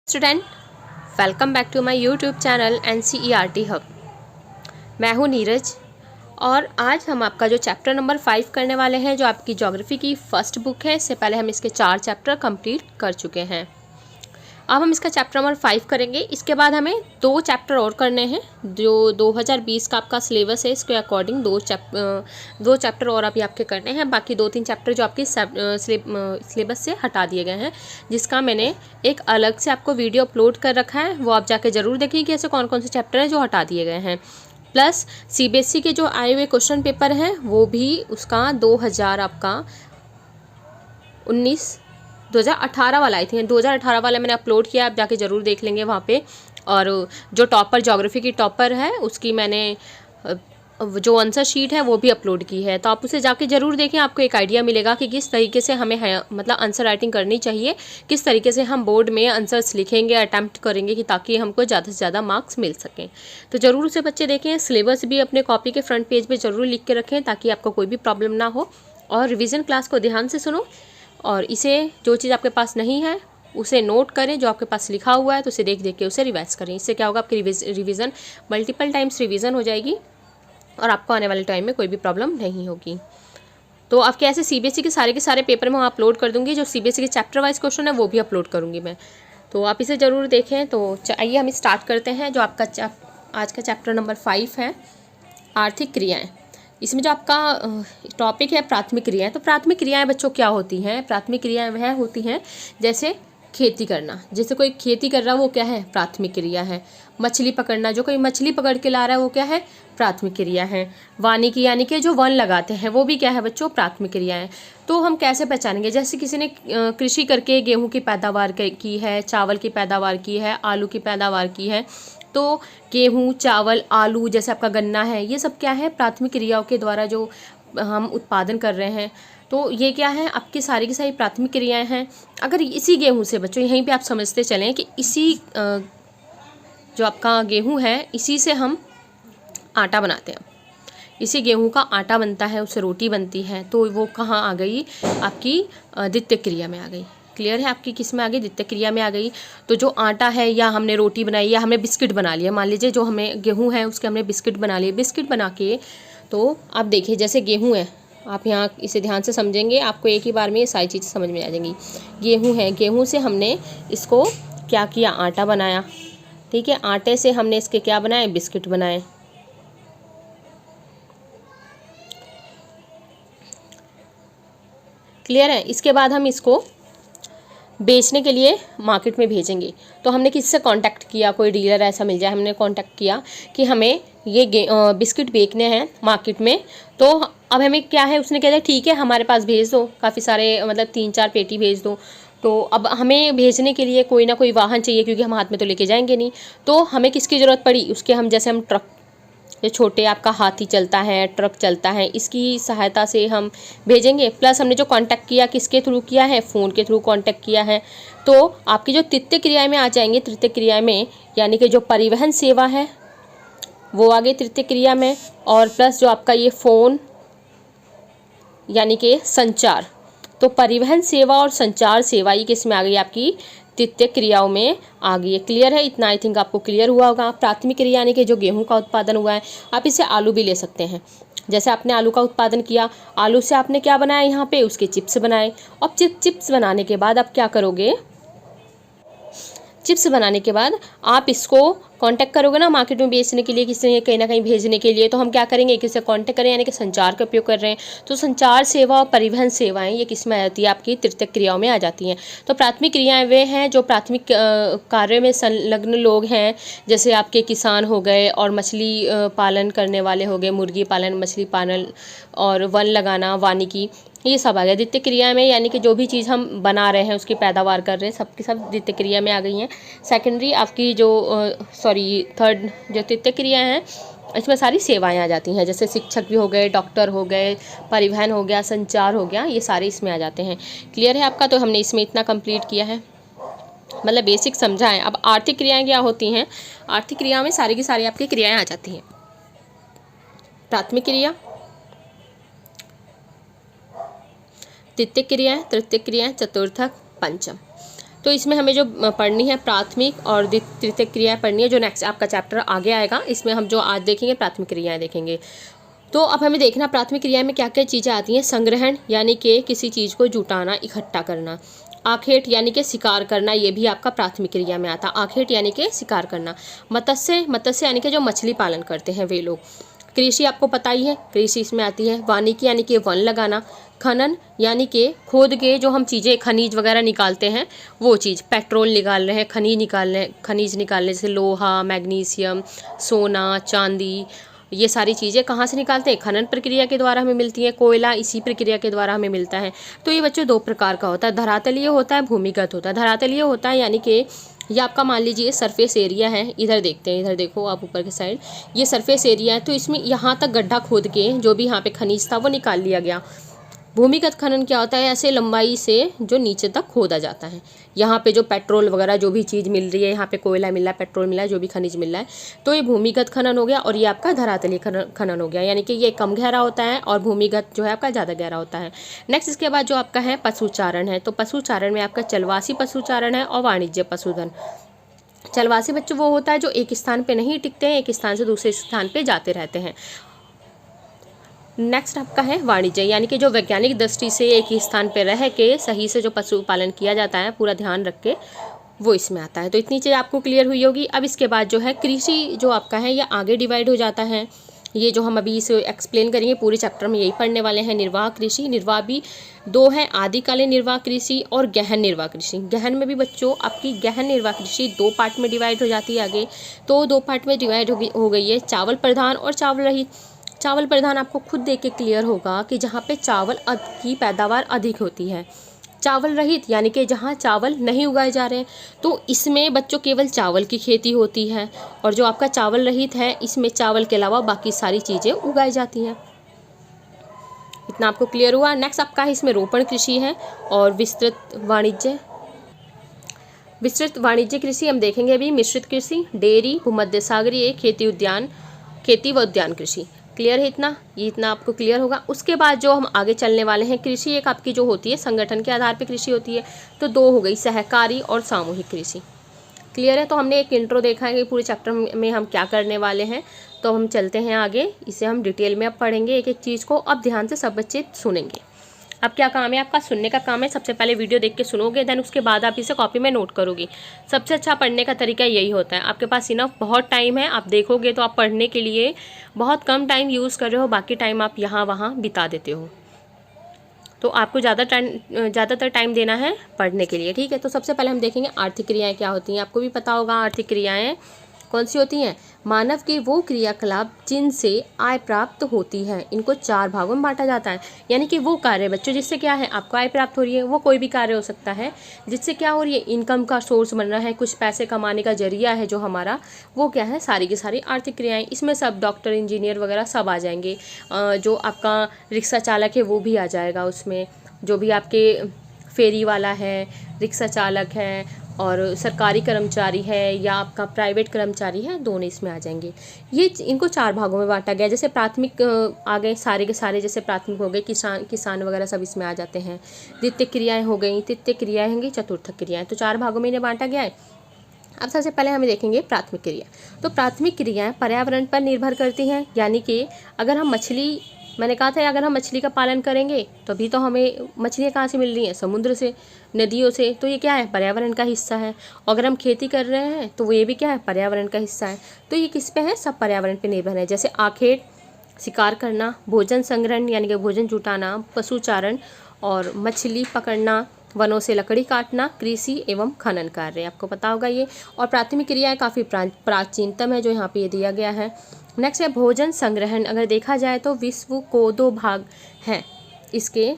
Student, welcome back to my YouTube channel NCERT hub. मैं हूं नीरज और आज हम आपका जो चैप्टर नंबर 5 करने वाले हैं, जो आपकी ज्योग्राफी की फर्स्ट बुक है। इससे पहले हम इसके 4 चैप्टर कंप्लीट कर चुके हैं। अब हम इसका चैप्टर नंबर 5 करेंगे। इसके बाद हमें 2 चैप्टर और करने हैं। जो 2020 का आपका सिलेबस है, इसके अकॉर्डिंग 2 चैप्टर और अभी आपके करने हैं। बाकी 2-3 चैप्टर जो आपके सिलेबस से हटा दिए गए हैं, जिसका मैंने एक अलग से आपको वीडियो अपलोड कर रखा है। वो आप जाके ज़रूर देखिए कि ऐसे कौन कौन से चैप्टर हैं जो हटा दिए गए हैं। प्लस CBSE के जो आए हुए क्वेश्चन पेपर हैं, वो भी उसका 2018 वाला आई थी। 2018 वाला मैंने अपलोड किया, आप जाके ज़रूर देख लेंगे वहाँ पे। और जो टॉपर ज्योग्राफी की टॉपर है, उसकी मैंने जो आंसर शीट है वो भी अपलोड की है, तो आप उसे जाके ज़रूर देखें। आपको एक आइडिया मिलेगा कि किस तरीके से हमें मतलब आंसर राइटिंग करनी चाहिए, किस तरीके से हम बोर्ड में आंसर्स लिखेंगे, अटैम्प्ट करेंगे कि ताकि हमको ज़्यादा से ज़्यादा मार्क्स मिल सकें। तो ज़रूर उसे बच्चे देखें। सिलेबस भी अपने कॉपी के फ्रंट पेज पर ज़रूर लिख के रखें ताकि आपको कोई भी प्रॉब्लम ना हो। और रिविज़न क्लास को ध्यान से सुनो और इसे जो चीज़ आपके पास नहीं है उसे नोट करें, जो आपके पास लिखा हुआ है तो उसे देख देख के उसे रिवाइज करें। इससे क्या होगा, आपकी रिवीजन मल्टीपल टाइम्स रिवीजन हो जाएगी और आपको आने वाले टाइम में कोई भी प्रॉब्लम नहीं होगी। तो आपके ऐसे CBSE के सारे पेपर मैं अपलोड कर दूंगी। जो CBSE के चैप्टर वाइज क्वेश्चन है वो भी अपलोड करूंगी मैं, तो आप इसे ज़रूर देखें। तो आइए हम स्टार्ट करते हैं। जो आपका आज का चैप्टर नंबर 5 है, आर्थिक क्रियाएँ। इसमें जो आपका टॉपिक है प्राथमिक क्रियाएं। तो प्राथमिक क्रियाएं बच्चों क्या होती हैं? प्राथमिक क्रियाएं वह होती हैं जैसे खेती करना। जैसे कोई खेती कर रहा है वो क्या है? प्राथमिक क्रिया है। मछली पकड़ना, जो कोई मछली पकड़ के ला रहा है वो क्या है? प्राथमिक क्रिया है। वानिकी यानी कि जो वन लगाते हैं वो भी क्या है बच्चों? प्राथमिक क्रिया है। तो हम कैसे पहचानेंगे? जैसे किसी ने कृषि करके गेहूँ की पैदावार की है, चावल की पैदावार की है, आलू की पैदावार की है, तो गेहूँ, चावल, आलू, जैसे आपका गन्ना है, ये सब क्या है? प्राथमिक क्रियाओं के द्वारा जो हम उत्पादन कर रहे हैं, तो ये क्या है? आपकी सारी की सारी प्राथमिक क्रियाएं हैं। अगर इसी गेहूँ से बच्चों, यहीं पे आप समझते चलें कि इसी जो आपका गेहूँ है, इसी से हम आटा बनाते हैं। इसी गेहूँ का आटा बनता है, उससे रोटी बनती है। तो वो कहाँ आ गई? आपकी द्वितीय क्रिया में आ गई। क्लियर है? आपकी किस में आ गई? द्वितीय क्रिया में आ गई। तो जो आटा है, या हमने रोटी बनाई, या हमने बिस्किट बना लिया, मान लीजिए जो हमें गेहूँ है उसके हमने बिस्किट बना लिए। बिस्किट बना के, तो आप देखिए जैसे गेहूँ है, आप यहाँ इसे ध्यान से समझेंगे, आपको एक ही बार में ये सारी चीज़ें समझ में आ जाएंगी। गेहूँ है, गेहूँ से हमने इसको क्या किया? आटा बनाया। ठीक है, आटे से हमने इसके क्या बनाए? बिस्किट बनाए। क्लियर है? इसके बाद हम इसको बेचने के लिए मार्केट में भेजेंगे। तो हमने किससे कांटेक्ट किया? कोई डीलर ऐसा मिल जाए, हमने कांटेक्ट किया कि हमें ये बिस्किट बेचने हैं मार्केट में। तो अब हमें क्या है, उसने कह दिया ठीक है हमारे पास भेज दो, काफ़ी सारे मतलब 3-4 पेटी भेज दो। तो अब हमें भेजने के लिए कोई ना कोई वाहन चाहिए, क्योंकि हम हाथ में तो लेके जाएंगे नहीं। तो हमें किसकी ज़रूरत पड़ी? उसके हम जैसे हम ट्रक, जो छोटे आपका हाथी चलता है, ट्रक चलता है, इसकी सहायता से हम भेजेंगे। प्लस हमने जो कांटेक्ट किया, किसके थ्रू किया है? फ़ोन के थ्रू कांटेक्ट किया है। तो आपकी जो तृतीय क्रिया में आ जाएंगे, तृतीय क्रिया में यानी कि जो परिवहन सेवा है वो आ गई तृतीय क्रिया में। और प्लस जो आपका ये फ़ोन यानी कि संचार, तो परिवहन सेवा और संचार सेवा ये किस में आ गई? आपकी तृतीय क्रियाओं में आ गई है। क्लियर है? इतना आई थिंक आपको क्लियर हुआ होगा। प्राथमिक क्रिया यानी कि जो गेहूं का उत्पादन हुआ है, आप इसे आलू भी ले सकते हैं। जैसे आपने आलू का उत्पादन किया, आलू से आपने क्या बनाया? यहाँ पे उसके चिप्स बनाए। अब चिप्स बनाने के बाद आप क्या करोगे? चिप्स बनाने के बाद आप इसको कांटेक्ट करोगे ना मार्केट में बेचने के लिए, किसी ने कहीं ना कहीं भेजने के लिए। तो हम क्या करेंगे? किसी से कांटेक्ट करें, यानी कि संचार का उपयोग कर रहे हैं। तो संचार सेवा और परिवहन सेवाएं ये किस में आ जाती है? आपकी तृतीय क्रियाओं में आ जाती हैं। तो प्राथमिक क्रियाएं वे हैं जो प्राथमिक कार्य में संलग्न लोग हैं। जैसे आपके किसान हो गए, और मछली पालन करने वाले हो गए, मुर्गी पालन, मछली पालन, और वन लगाना, वानिकी, ये सब आ गया द्वितीय क्रिया में। यानी कि जो भी चीज़ हम बना रहे हैं, उसकी पैदावार कर रहे हैं, सबकी सब द्वितीय क्रिया में आ गई हैं। सेकेंडरी आपकी जो थर्ड जो तृतीय क्रिया हैं, इसमें सारी सेवाएं आ जाती हैं। जैसे शिक्षक भी हो गए, डॉक्टर हो गए, परिवहन हो गया, संचार हो गया, ये सारे इसमें आ जाते हैं। क्लियर है आपका? तो हमने इसमें इतना कंप्लीट किया है, मतलब बेसिक समझा है। अब आर्थिक क्रियाएं क्या होती हैं? आर्थिक क्रिया में सारी की सारी आपकी क्रियाएं आ जाती हैं। प्राथमिक क्रिया, तृतीय क्रियाएं, तृतीय क्रियाएं, चतुर्थक, पंचम। तो इसमें हमें जो पढ़नी है प्राथमिक और तृतीयक क्रियाएं पढ़नी है, जो नेक्स्ट आपका चैप्टर आगे आएगा। इसमें हम जो आज देखेंगे प्राथमिक क्रियाएं देखेंगे। तो अब हमें देखना प्राथमिक क्रिया में क्या क्या चीज़ें आती हैं। संग्रहण यानी कि किसी चीज़ को जुटाना, इकट्ठा करना। आखेट यानी कि शिकार करना, ये भी आपका प्राथमिक क्रिया में आता है। आखेट यानी कि शिकार करना। मत्स्य, मत्स्य यानी कि जो मछली पालन करते हैं वे लोग। कृषि आपको पता ही है, कृषि इसमें आती है। वानिकी यानी कि वन लगाना। खनन यानी कि खोद के जो हम चीज़ें खनिज वगैरह निकालते हैं वो चीज़, पेट्रोल निकाल रहे हैं, खनिज निकालने जैसे लोहा, मैग्नीशियम, सोना, चांदी, ये सारी चीज़ें कहाँ से निकालते हैं? खनन प्रक्रिया के द्वारा हमें मिलती है। कोयला इसी प्रक्रिया के द्वारा हमें मिलता है। तो ये बच्चों दो प्रकार का होता है, धरातलीय होता है, भूमिगत होता है। धरातलीय होता है यानी कि ये आपका मान लीजिए सरफेस एरिया है, इधर देखते हैं, इधर देखो आप ऊपर की साइड, ये सरफेस एरिया है। तो इसमें यहाँ तक गड्ढा खोद के जो भी यहाँ पे खनिज था वो निकाल लिया गया। भूमिगत खनन क्या होता है? ऐसे लंबाई से जो नीचे तक खोदा जाता है। यहाँ पे जो पेट्रोल वगैरह जो भी चीज़ मिल रही है, यहाँ पे कोयला मिल रहा है, पेट्रोल मिल रहा है, जो भी खनिज मिल रहा है, तो ये भूमिगत खनन हो गया। और ये आपका धरातलीय खनन हो गया, यानी कि ये कम गहरा होता है और भूमिगत जो है आपका ज़्यादा गहरा होता है। नेक्स्ट इसके बाद जो आपका है पशुचारण है। तो पशुचारण में आपका चलवासी पशुचारण है और वाणिज्य पशुधन। चलवासी बच्चों वो होता है जो एक स्थान पे नहीं टिकते हैं, एक स्थान से दूसरे स्थान पे जाते रहते हैं। नेक्स्ट आपका है वाणिज्य, यानी कि जो वैज्ञानिक दृष्टि से एक ही स्थान पर रह के सही से जो पशुपालन किया जाता है पूरा ध्यान रख के, वो इसमें आता है। तो इतनी चीज़ आपको क्लियर हुई होगी। अब इसके बाद जो है कृषि जो आपका है ये आगे डिवाइड हो जाता है। ये जो हम अभी इसे एक्सप्लेन करेंगे पूरे चैप्टर में यही पढ़ने वाले हैं। निर्वाह कृषि, निर्वाह भी दो है, आदिकालीन निर्वाह कृषि और गहन निर्वाह कृषि। गहन में भी बच्चों आपकी गहन निर्वाह कृषि दो पार्ट में डिवाइड हो जाती है आगे। तो दो पार्ट में डिवाइड हो गई है, चावल प्रधान और चावल रहित। चावल प्रधान आपको खुद देख के क्लियर होगा कि जहाँ पे चावल की पैदावार अधिक होती है। चावल रहित यानी कि जहाँ चावल नहीं उगाए जा रहे हैं, तो इसमें बच्चों केवल चावल की खेती होती है। और जो आपका चावल रहित है इसमें चावल के अलावा बाकी सारी चीज़ें उगाई जाती हैं। इतना आपको क्लियर हुआ। नेक्स्ट आपका है इसमें रोपण कृषि है और विस्तृत वाणिज्य। विस्तृत वाणिज्य कृषि हम देखेंगे अभी। मिश्रित कृषि, डेयरी, भूमध्य सागरीय, खेती व उद्यान कृषि। क्लियर है इतना? ये इतना आपको क्लियर होगा। उसके बाद जो हम आगे चलने वाले हैं, कृषि एक आपकी जो होती है संगठन के आधार पे कृषि होती है। तो दो हो गई, सहकारी और सामूहिक कृषि। क्लियर है? तो हमने एक इंट्रो देखा है कि पूरे चैप्टर में हम क्या करने वाले हैं। तो हम चलते हैं आगे, इसे हम डिटेल में अब पढ़ेंगे एक एक चीज़ को। अब ध्यान से सब बच्चे सुनेंगे। अब क्या काम है आपका? सुनने का काम है। सबसे पहले वीडियो देख के सुनोगे, देन उसके बाद आप इसे कॉपी में नोट करोगे। सबसे अच्छा पढ़ने का तरीका यही होता है। आपके पास इनफ बहुत टाइम है, आप देखोगे तो आप पढ़ने के लिए बहुत कम टाइम यूज़ कर रहे हो, बाकी टाइम आप यहाँ वहाँ बिता देते हो। तो आपको ज़्यादातर टाइम देना है पढ़ने के लिए, ठीक है। तो सबसे पहले हम देखेंगे आर्थिक क्रियाएँ क्या होती हैं। आपको भी पता होगा आर्थिक क्रियाएँ कौन सी होती हैं? मानव के वो क्रियाकलाप जिनसे आय प्राप्त होती है, इनको चार भागों में बांटा जाता है। यानी कि वो कार्य बच्चों जिससे क्या है आपको आय प्राप्त हो रही है, वो कोई भी कार्य हो सकता है जिससे क्या हो रही है, इनकम का सोर्स बन रहा है, कुछ पैसे कमाने का जरिया है जो हमारा, वो क्या है, सारी की सारी आर्थिक क्रियाएं। इसमें सब डॉक्टर, इंजीनियर वगैरह सब आ जाएंगे। जो आपका रिक्शा चालक है वो भी आ जाएगा उसमें, जो भी आपके फेरी वाला है, रिक्शा चालक है, और सरकारी कर्मचारी है या आपका प्राइवेट कर्मचारी है, दोनों इसमें आ जाएंगे। ये इनको चार भागों में बांटा गया। जैसे प्राथमिक आ गए सारे के सारे, जैसे प्राथमिक हो गए, किसान वगैरह सब इसमें आ जाते हैं। द्वितीय क्रियाएं हो गई, तृतीय क्रियाएं होंगी, चतुर्थ क्रियाएं। तो चार भागों में इन्हें बांटा गया है। अब सबसे पहले हमें देखेंगे प्राथमिक क्रिया। तो प्राथमिक क्रियाएं पर्यावरण पर निर्भर करती हैं। यानी कि अगर हम मछली, मैंने कहा था अगर हम मछली का पालन करेंगे तो अभी तो हमें मछलियाँ कहाँ से मिल रही हैं? समुद्र से, नदियों से। तो ये क्या है? पर्यावरण का हिस्सा है। और अगर हम खेती कर रहे हैं तो वो ये भी क्या है? पर्यावरण का हिस्सा है। तो ये किस पे है? सब पर्यावरण पे निर्भर है। जैसे आखेट, शिकार करना, भोजन संग्रहण यानी कि भोजन जुटाना, पशुचारण और मछली पकड़ना, वनों से लकड़ी काटना, कृषि एवं खनन कार्य, आपको पता होगा ये। और प्राथमिक क्रियाएं काफ़ी प्राचीनतम है जो यहाँ पे ये दिया गया है। नेक्स्ट है भोजन संग्रहण। अगर देखा जाए तो विश्व को दो भाग हैं इसके,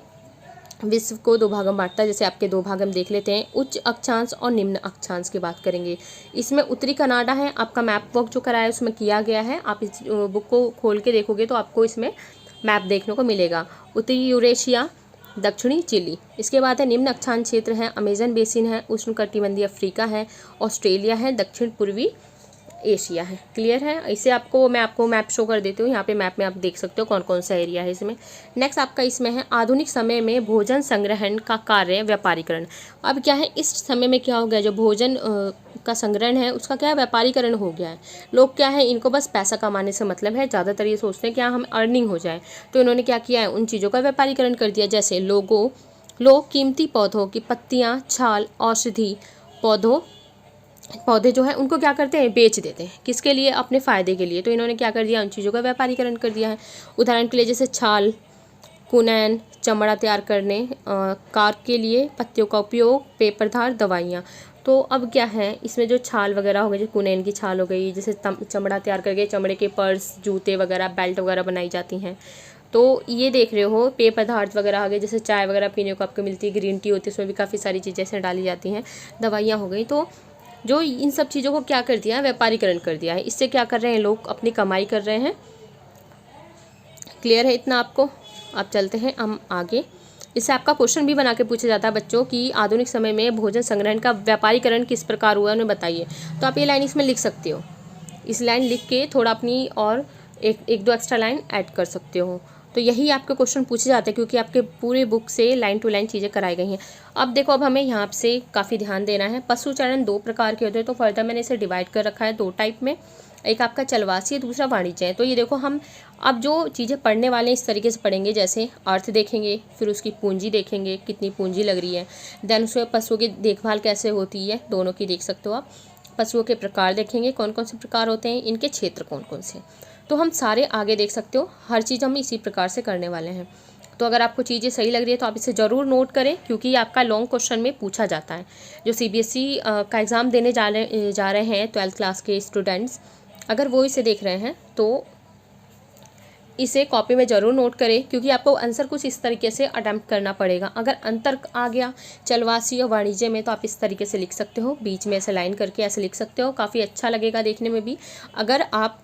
विश्व को दो भागों में बांटता है। जैसे आपके दो भाग हम देख लेते हैं, उच्च अक्षांश और निम्न अक्षांश की बात करेंगे। इसमें उत्तरी कनाडा है, आपका मैप वर्क जो कराया है उसमें किया गया है। आप इस बुक को खोल के देखोगे तो आपको इसमें मैप देखने को मिलेगा। उत्तरी यूरेशिया, दक्षिणी चिली। इसके बाद है निम्न अक्षांश क्षेत्र है, अमेजन बेसिन है, उष्णकटिबंधीय अफ्रीका है, ऑस्ट्रेलिया है, दक्षिण पूर्वी एशिया है। क्लियर है। इसे मैं आपको मैप शो कर देती हूँ। यहाँ पे मैप में आप देख सकते हो कौन कौन सा एरिया है इसमें। नेक्स्ट आपका इसमें है आधुनिक समय में भोजन संग्रहण का कार्य व्यापारीकरण। अब क्या है, इस समय में क्या हो गया, जो भोजन का संग्रहण है उसका क्या है, व्यापारीकरण हो गया है। लोग क्या है, इनको बस पैसा कमाने से मतलब है, ज़्यादातर ये सोचते हैं क्या हम अर्निंग हो जाए, तो इन्होंने क्या किया है, उन चीज़ों का व्यापारीकरण कर दिया। जैसे लोग कीमती पौधों की पत्तियाँ, छाल, औषधि पौधे जो है उनको क्या करते हैं, बेच देते हैं। किसके लिए, अपने फ़ायदे के लिए। तो इन्होंने क्या कर दिया, उन चीज़ों का व्यापारीकरण कर दिया है। उदाहरण के लिए जैसे छाल, कुनैन, चमड़ा तैयार करने, कार के लिए पत्तियों का उपयोग, पेय पदार्थ, दवाइयाँ। तो अब क्या है, इसमें जो छाल वगैरह हो गई, जो कुनैन की छाल हो गई, जैसे चमड़ा तैयार करके चमड़े के पर्स, जूते वगैरह, बेल्ट वगैरह बनाई जाती हैं। तो ये देख रहे हो, पेय पदार्थ वगैरह आ गए, जैसे चाय वगैरह पीने को आपको मिलती है, ग्रीन टी होती है, उसमें भी काफ़ी सारी चीज़ें ऐसे डाली जाती हैं। दवाइयाँ हो गई। तो जो इन सब चीज़ों को क्या कर दिया है, व्यापारीकरण कर दिया है। इससे क्या कर रहे हैं, लोग अपनी कमाई कर रहे हैं। क्लियर है इतना आपको। आप चलते हैं हम आगे। इससे आपका क्वेश्चन भी बना के पूछा जाता है बच्चों कि आधुनिक समय में भोजन संग्रहण का व्यापारीकरण किस प्रकार हुआ, उन्हें बताइए। तो आप ये लाइन इसमें लिख सकते हो। इस लाइन लिख के थोड़ा अपनी और एक दो एक्स्ट्रा लाइन ऐड कर सकते हो। तो यही आपके क्वेश्चन पूछे जाते हैं, क्योंकि आपके पूरे बुक से लाइन टू लाइन चीज़ें कराई गई हैं। अब देखो, अब हमें यहाँ से काफ़ी ध्यान देना है। पशुचारण 2 प्रकार के होते हैं, तो फर्दर मैंने इसे डिवाइड कर रखा है 2 टाइप में। एक आपका चलवासी है, दूसरा वाणिज्य है। तो ये देखो, हम अब जो चीज़ें पढ़ने वाले हैं इस तरीके से पढ़ेंगे, जैसे अर्थ देखेंगे, फिर उसकी पूंजी देखेंगे, कितनी पूंजी लग रही है, देन उसमें पशुओं की देखभाल कैसे होती है, दोनों की देख सकते हो आप। पशुओं के प्रकार देखेंगे, कौन कौन से प्रकार होते हैं, इनके क्षेत्र कौन कौन से। तो हम सारे आगे देख सकते हो, हर चीज़ हम इसी प्रकार से करने वाले हैं। तो अगर आपको चीज़ें सही लग रही है तो आप इसे ज़रूर नोट करें, क्योंकि आपका लॉन्ग क्वेश्चन में पूछा जाता है। जो सीबीएसई का एग्ज़ाम देने जा रहे हैं 12th क्लास के स्टूडेंट्स, अगर वो इसे देख रहे हैं तो इसे कॉपी में ज़रूर नोट करें, क्योंकि आपको आंसर कुछ इस तरीके से अटेम्प्ट करना पड़ेगा। अगर अंतर आ गया चलवासी और वाणिज्य में, तो आप इस तरीके से लिख सकते हो, बीच में ऐसे लाइन करके ऐसे लिख सकते हो, काफ़ी अच्छा लगेगा देखने में भी। अगर आप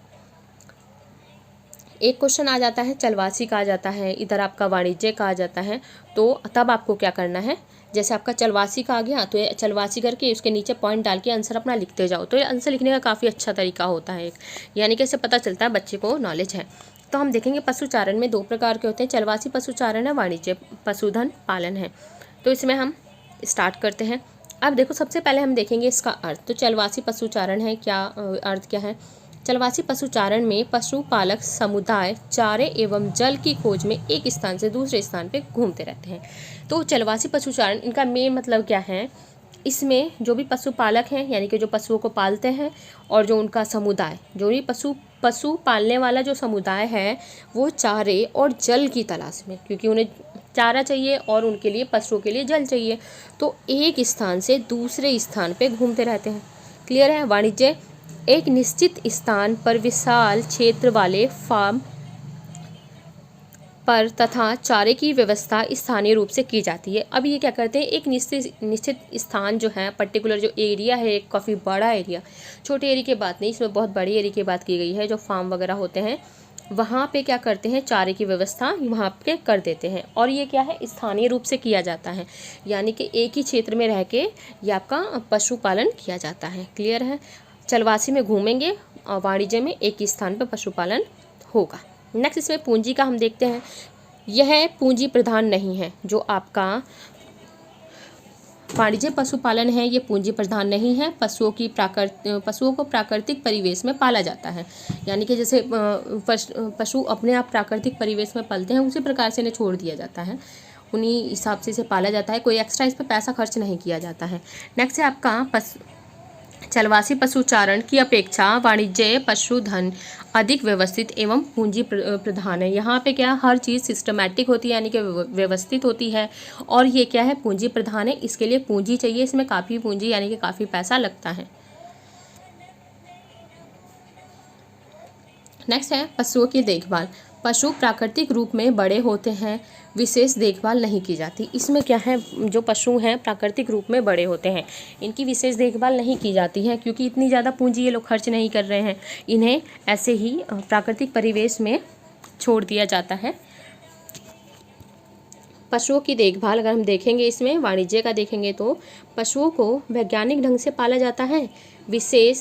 एक क्वेश्चन आ जाता है चलवासी का आ जाता है, इधर आपका वाणिज्य का आ जाता है, तो तब आपको क्या करना है, जैसे आपका चलवासी का आ गया तो ये चलवासी करके उसके नीचे पॉइंट डाल के आंसर अपना लिखते जाओ। तो ये आंसर लिखने का काफ़ी अच्छा तरीका होता है एक, यानी कि इससे पता चलता है बच्चे को नॉलेज है। तो हम देखेंगे पशुचारण में 2 प्रकार के होते हैं, चलवासी पशुचारण है, वाणिज्य पशुधन पालन है। तो इसमें हम स्टार्ट करते हैं। अब देखो, सबसे पहले हम देखेंगे इसका अर्थ। तो चलवासी पशुचारण है, क्या अर्थ क्या है। चलवासी पशुचारण में पशुपालक समुदाय चारे एवं जल की खोज में एक स्थान से दूसरे स्थान पर घूमते रहते हैं। तो चलवासी पशुचारण, इनका मेन मतलब क्या है, इसमें जो भी पशुपालक हैं, यानी कि जो पशुओं को पालते हैं, और जो उनका समुदाय, जो भी पशु पालने वाला जो समुदाय है, वो चारे और जल की तलाश में, क्योंकि उन्हें चारा चाहिए और उनके लिए, पशुओं के लिए जल चाहिए, तो एक स्थान से दूसरे स्थान पे घूमते रहते हैं। क्लियर है। वाणिज्य, एक निश्चित स्थान पर विशाल क्षेत्र वाले फार्म पर तथा चारे की व्यवस्था स्थानीय रूप से की जाती है। अब ये क्या करते हैं, एक निश्चित स्थान जो है, पर्टिकुलर जो एरिया है, काफ़ी बड़ा एरिया, छोटे एरिया की बात नहीं, इसमें बहुत बड़ी एरिया की बात की गई है, जो फार्म वगैरह होते हैं वहाँ पे क्या करते हैं, चारे की व्यवस्था वहाँ पे कर देते हैं। और ये क्या है, स्थानीय रूप से किया जाता है, यानी कि एक ही क्षेत्र में रह के ये आपका पशुपालन किया जाता है। क्लियर है। चलवासी में घूमेंगे और वाणिज्य में एक ही स्थान पर पशुपालन होगा। नेक्स्ट इसमें पूंजी का हम देखते हैं। यह पूंजी प्रधान नहीं है, जो आपका वाणिज्य पशुपालन है, ये पूंजी प्रधान नहीं है। पशुओं को प्राकृतिक परिवेश में पाला जाता है, यानी कि जैसे पशु अपने आप प्राकृतिक परिवेश में पलते हैं, उसी प्रकार से इन्हें छोड़ दिया जाता है, उन्हीं हिसाब से इसे पाला जाता है, कोई एक्स्ट्रा इस पर पैसा खर्च नहीं किया जाता है। नेक्स्ट है आपका चलवासी पशुचारण की अपेक्षा वाणिज्य पशुधन अधिक व्यवस्थित एवं पूंजी प्रधान है। यहाँ पे क्या, हर चीज़ सिस्टमैटिक होती है, यानी कि व्यवस्थित होती है, और ये क्या है, पूंजी प्रधान है, इसके लिए पूंजी चाहिए, इसमें काफ़ी पूंजी यानी कि काफ़ी पैसा लगता है। नेक्स्ट है पशुओं की देखभाल। पशु प्राकृतिक रूप में बड़े होते हैं, विशेष देखभाल नहीं की जाती। इसमें क्या है, जो पशु हैं प्राकृतिक रूप में बड़े होते हैं, इनकी विशेष देखभाल नहीं की जाती है, क्योंकि इतनी ज़्यादा पूंजी ये लोग खर्च नहीं कर रहे हैं, इन्हें ऐसे ही प्राकृतिक परिवेश में छोड़ दिया जाता है। पशुओं की देखभाल अगर हम देखेंगे, इसमें वाणिज्य का देखेंगे तो पशुओं को वैज्ञानिक ढंग से पाला जाता है, विशेष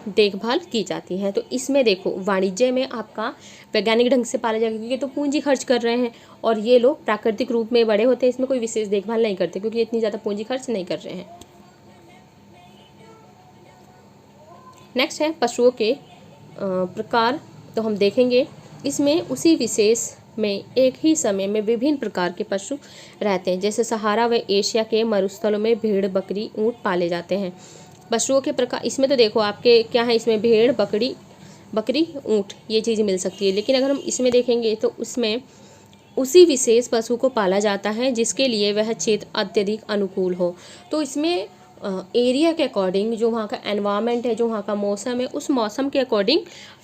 देखभाल की जाती है। तो इसमें देखो वाणिज्य में आपका वैज्ञानिक ढंग से पाला जाएगा क्योंकि तो पूंजी खर्च कर रहे हैं, और ये लोग प्राकृतिक रूप में बड़े होते हैं, इसमें कोई विशेष देखभाल नहीं करते क्योंकि इतनी ज़्यादा पूंजी खर्च नहीं कर रहे हैं। नेक्स्ट है पशुओं के प्रकार। तो हम देखेंगे इसमें उसी विशेष में एक ही समय में विभिन्न प्रकार के पशु रहते हैं। जैसे सहारा व एशिया के मरुस्थलों में भेड़, बकरी, ऊंट पाले जाते हैं। पशुओं के प्रकार इसमें तो देखो आपके क्या है, इसमें भेड़, बकरी, ऊंट ये चीज़ मिल सकती है। लेकिन अगर हम इसमें देखेंगे तो उसमें उसी विशेष पशु को पाला जाता है जिसके लिए वह क्षेत्र अत्यधिक अनुकूल हो। तो इसमें एरिया के अकॉर्डिंग, जो वहाँ का एनवायरनमेंट है, जो वहाँ का मौसम है, उस मौसम के अकॉर्डिंग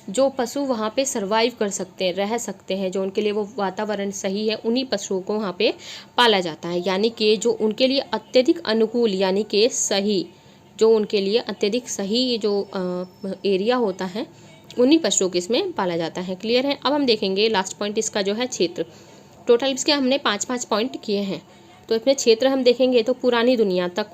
जो पशु वहाँ पे सरवाइव कर सकते हैं, रह सकते हैं, जो उनके लिए वो वातावरण सही है, उन्हीं पशुओं को वहाँ पे पाला जाता है। यानी कि जो उनके लिए अत्यधिक अनुकूल, यानी कि सही, जो उनके लिए अत्यधिक सही जो एरिया होता है, उन्हीं पशुओं को इसमें पाला जाता है। क्लियर है। अब हम देखेंगे लास्ट पॉइंट इसका जो है क्षेत्र। टोटल इसके हमने 5-5 पॉइंट किए हैं। तो इसमें क्षेत्र हम देखेंगे तो पुरानी दुनिया तक,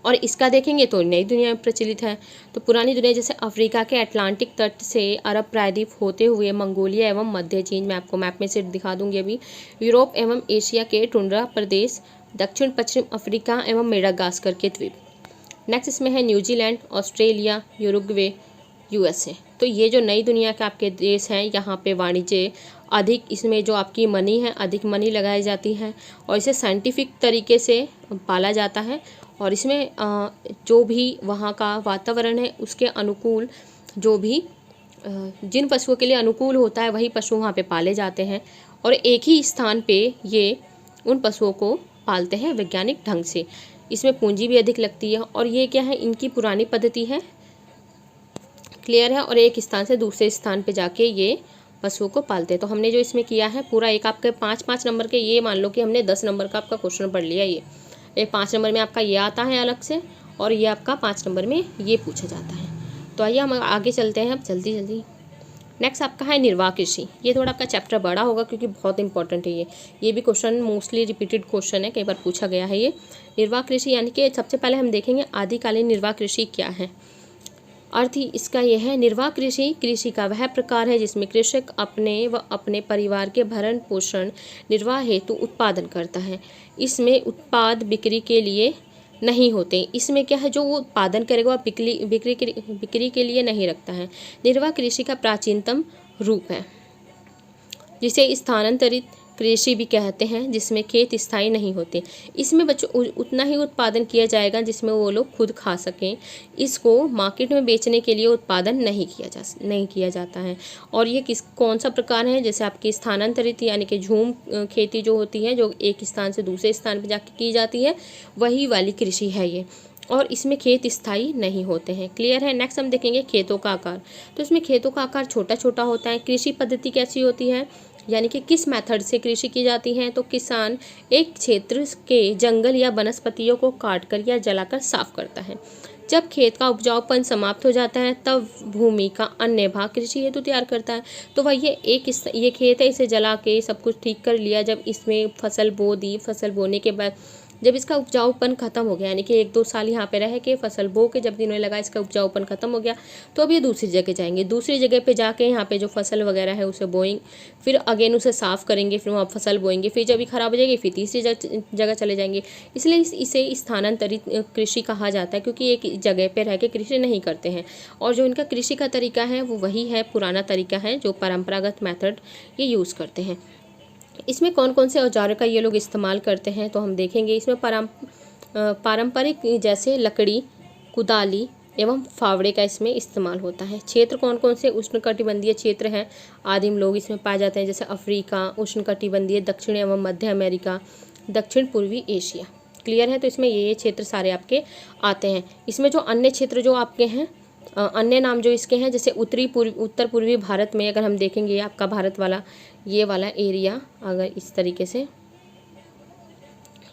और इसका देखेंगे तो नई दुनिया में प्रचलित है। तो पुरानी दुनिया जैसे अफ्रीका के अटलांटिक तट से अरब प्रायद्वीप होते हुए मंगोलिया एवं मध्य चीन, मैं आपको मैप में से दिखा दूंगी अभी, यूरोप एवं एशिया के टुंड्रा प्रदेश, दक्षिण पश्चिम अफ्रीका एवं मेडागास्कर के द्वीप। नेक्स्ट इसमें है न्यूजीलैंड, ऑस्ट्रेलिया, यूरुग्वे, यूएसए। तो ये जो नई दुनिया के आपके देश हैं, यहाँ पे वाणिज्य अधिक, इसमें जो आपकी मनी है, अधिक मनी लगाई जाती है और इसे साइंटिफिक तरीके से पाला जाता है। और इसमें जो भी वहाँ का वातावरण है उसके अनुकूल, जो भी जिन पशुओं के लिए अनुकूल होता है वही पशु वहाँ पे पाले जाते हैं, और एक ही स्थान पे ये उन पशुओं को पालते हैं वैज्ञानिक ढंग से। इसमें पूंजी भी अधिक लगती है, और ये क्या है, इनकी पुरानी पद्धति है। क्लियर है। और एक स्थान से दूसरे स्थान पे जाके ये पशुओं को पालते हैं। तो हमने जो इसमें किया है पूरा, एक आपके 5-5 नंबर के, ये मान लो कि हमने 10 नंबर का आपका क्वेश्चन पढ़ लिया। ये 5 नंबर में आपका ये आता है अलग से, और ये आपका 5 नंबर में ये पूछा जाता है। तो आइए हम आगे चलते हैं अब जल्दी। नेक्स्ट आपका है निर्वाह कृषि। ये थोड़ा आपका चैप्टर बड़ा होगा क्योंकि बहुत इंपॉर्टेंट है ये भी क्वेश्चन मोस्टली रिपीटेड क्वेश्चन है, कई बार पूछा गया है ये। निर्वाह कृषि यानी कि सबसे पहले हम देखेंगे आदिकालीन निर्वाह कृषि क्या है। अर्थ ही इसका यह है, निर्वाह कृषि का वह प्रकार है जिसमें कृषक अपने व अपने परिवार के भरण पोषण निर्वाह हेतु उत्पादन करता है। इसमें उत्पाद बिक्री के लिए नहीं होते। इसमें क्या है, जो वो उत्पादन करेगा वह बिक्री के लिए नहीं रखता है। निर्वाह कृषि का प्राचीनतम रूप है जिसे स्थानांतरित कृषि भी कहते हैं, जिसमें खेत स्थायी नहीं होते। इसमें बच्चों उतना ही उत्पादन किया जाएगा जिसमें वो लोग खुद खा सकें। इसको मार्केट में बेचने के लिए उत्पादन नहीं किया जाता है। और ये कौन सा प्रकार है, जैसे आपकी स्थानांतरित यानी कि झूम खेती जो होती है, जो एक स्थान से दूसरे स्थान पर जाकर की जाती है, वही वाली कृषि है ये। और इसमें खेत स्थायी नहीं होते हैं। क्लियर है। नेक्स्ट हम देखेंगे खेतों का आकार। तो इसमें खेतों का आकार छोटा छोटा होता है। कृषि पद्धति कैसी होती है, यानी कि किस मेथड से कृषि की जाती है। तो किसान एक क्षेत्र के जंगल या वनस्पतियों को काटकर या जलाकर साफ करता है। जब खेत का उपजाऊपन समाप्त हो जाता है तब भूमि का अन्य भाग कृषि हेतु तैयार करता है। तो वह ये खेत है, इसे जला के सब कुछ ठीक कर लिया। जब इसमें फसल बो दी, फसल बोने के बाद जब इसका उपजाऊपन खत्म हो गया, यानी कि 1-2 साल यहाँ पे रह के फसल बो के जब इन्होंने लगा इसका उपजाऊपन खत्म हो गया, तो अब ये दूसरी जगह जाएंगे। दूसरी जगह पे जाके यहाँ पे जो फसल वगैरह है उसे बोएंगे, फिर अगेन उसे साफ़ करेंगे, फिर वहाँ फसल बोएंगे, फिर जब ये खराब हो जाएगी फिर तीसरी जगह चले जाएंगे। इसलिए इसे स्थानांतरित कृषि कहा जाता है, क्योंकि एक जगह पर रह के कृषि नहीं करते हैं। और जो इनका कृषि का तरीका है वो वही है, पुराना तरीका है, जो परंपरागत मेथड ये यूज़ करते हैं। इसमें कौन कौन से औजारों का ये लोग इस्तेमाल करते हैं, तो हम देखेंगे इसमें पारंपरिक जैसे लकड़ी, कुदाली एवं फावड़े का इसमें इस्तेमाल होता है। क्षेत्र कौन कौन से उष्णकटिबंधीय क्षेत्र हैं, आदिम लोग इसमें पाए जाते हैं, जैसे अफ्रीका, उष्णकटिबंधीय, दक्षिण एवं मध्य अमेरिका, दक्षिण पूर्वी एशिया। क्लियर है। तो इसमें ये क्षेत्र सारे आपके आते हैं। इसमें जो अन्य क्षेत्र जो आपके हैं, अन्य नाम जो इसके हैं, जैसे उत्तर पूर्वी भारत में अगर हम देखेंगे, आपका भारत वाला ये वाला एरिया, अगर इस तरीके से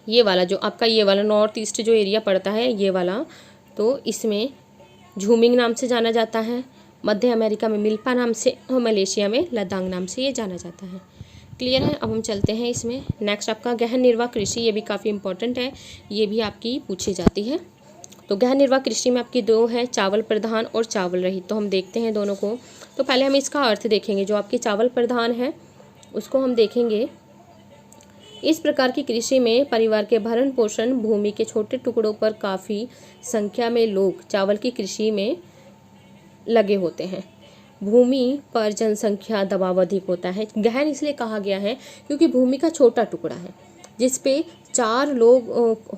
ये वाला जो आपका ये वाला नॉर्थ ईस्ट जो एरिया पड़ता है ये वाला, तो इसमें झूमिंग नाम से जाना जाता है। मध्य अमेरिका में मिल्पा नाम से, और मलेशिया में लदांग नाम से ये जाना जाता है। क्लियर है। अब हम चलते हैं इसमें नेक्स्ट आपका गहन निर्वाह कृषि, ये भी काफ़ी इंपॉर्टेंट है, ये भी आपकी पूछी जाती है। तो गहन निर्वाह कृषि में आपकी दो है, चावल प्रधान और चावल रहित। तो हम देखते हैं दोनों को। तो पहले हम इसका अर्थ देखेंगे। जो आपकी चावल प्रधान है उसको हम देखेंगे। इस प्रकार की कृषि में परिवार के भरण पोषण, भूमि के छोटे टुकड़ों पर काफ़ी संख्या में लोग चावल की कृषि में लगे होते हैं। भूमि पर जनसंख्या दबाव अधिक होता है। गहन इसलिए कहा गया है क्योंकि भूमि का छोटा टुकड़ा है जिस पे 4 लोग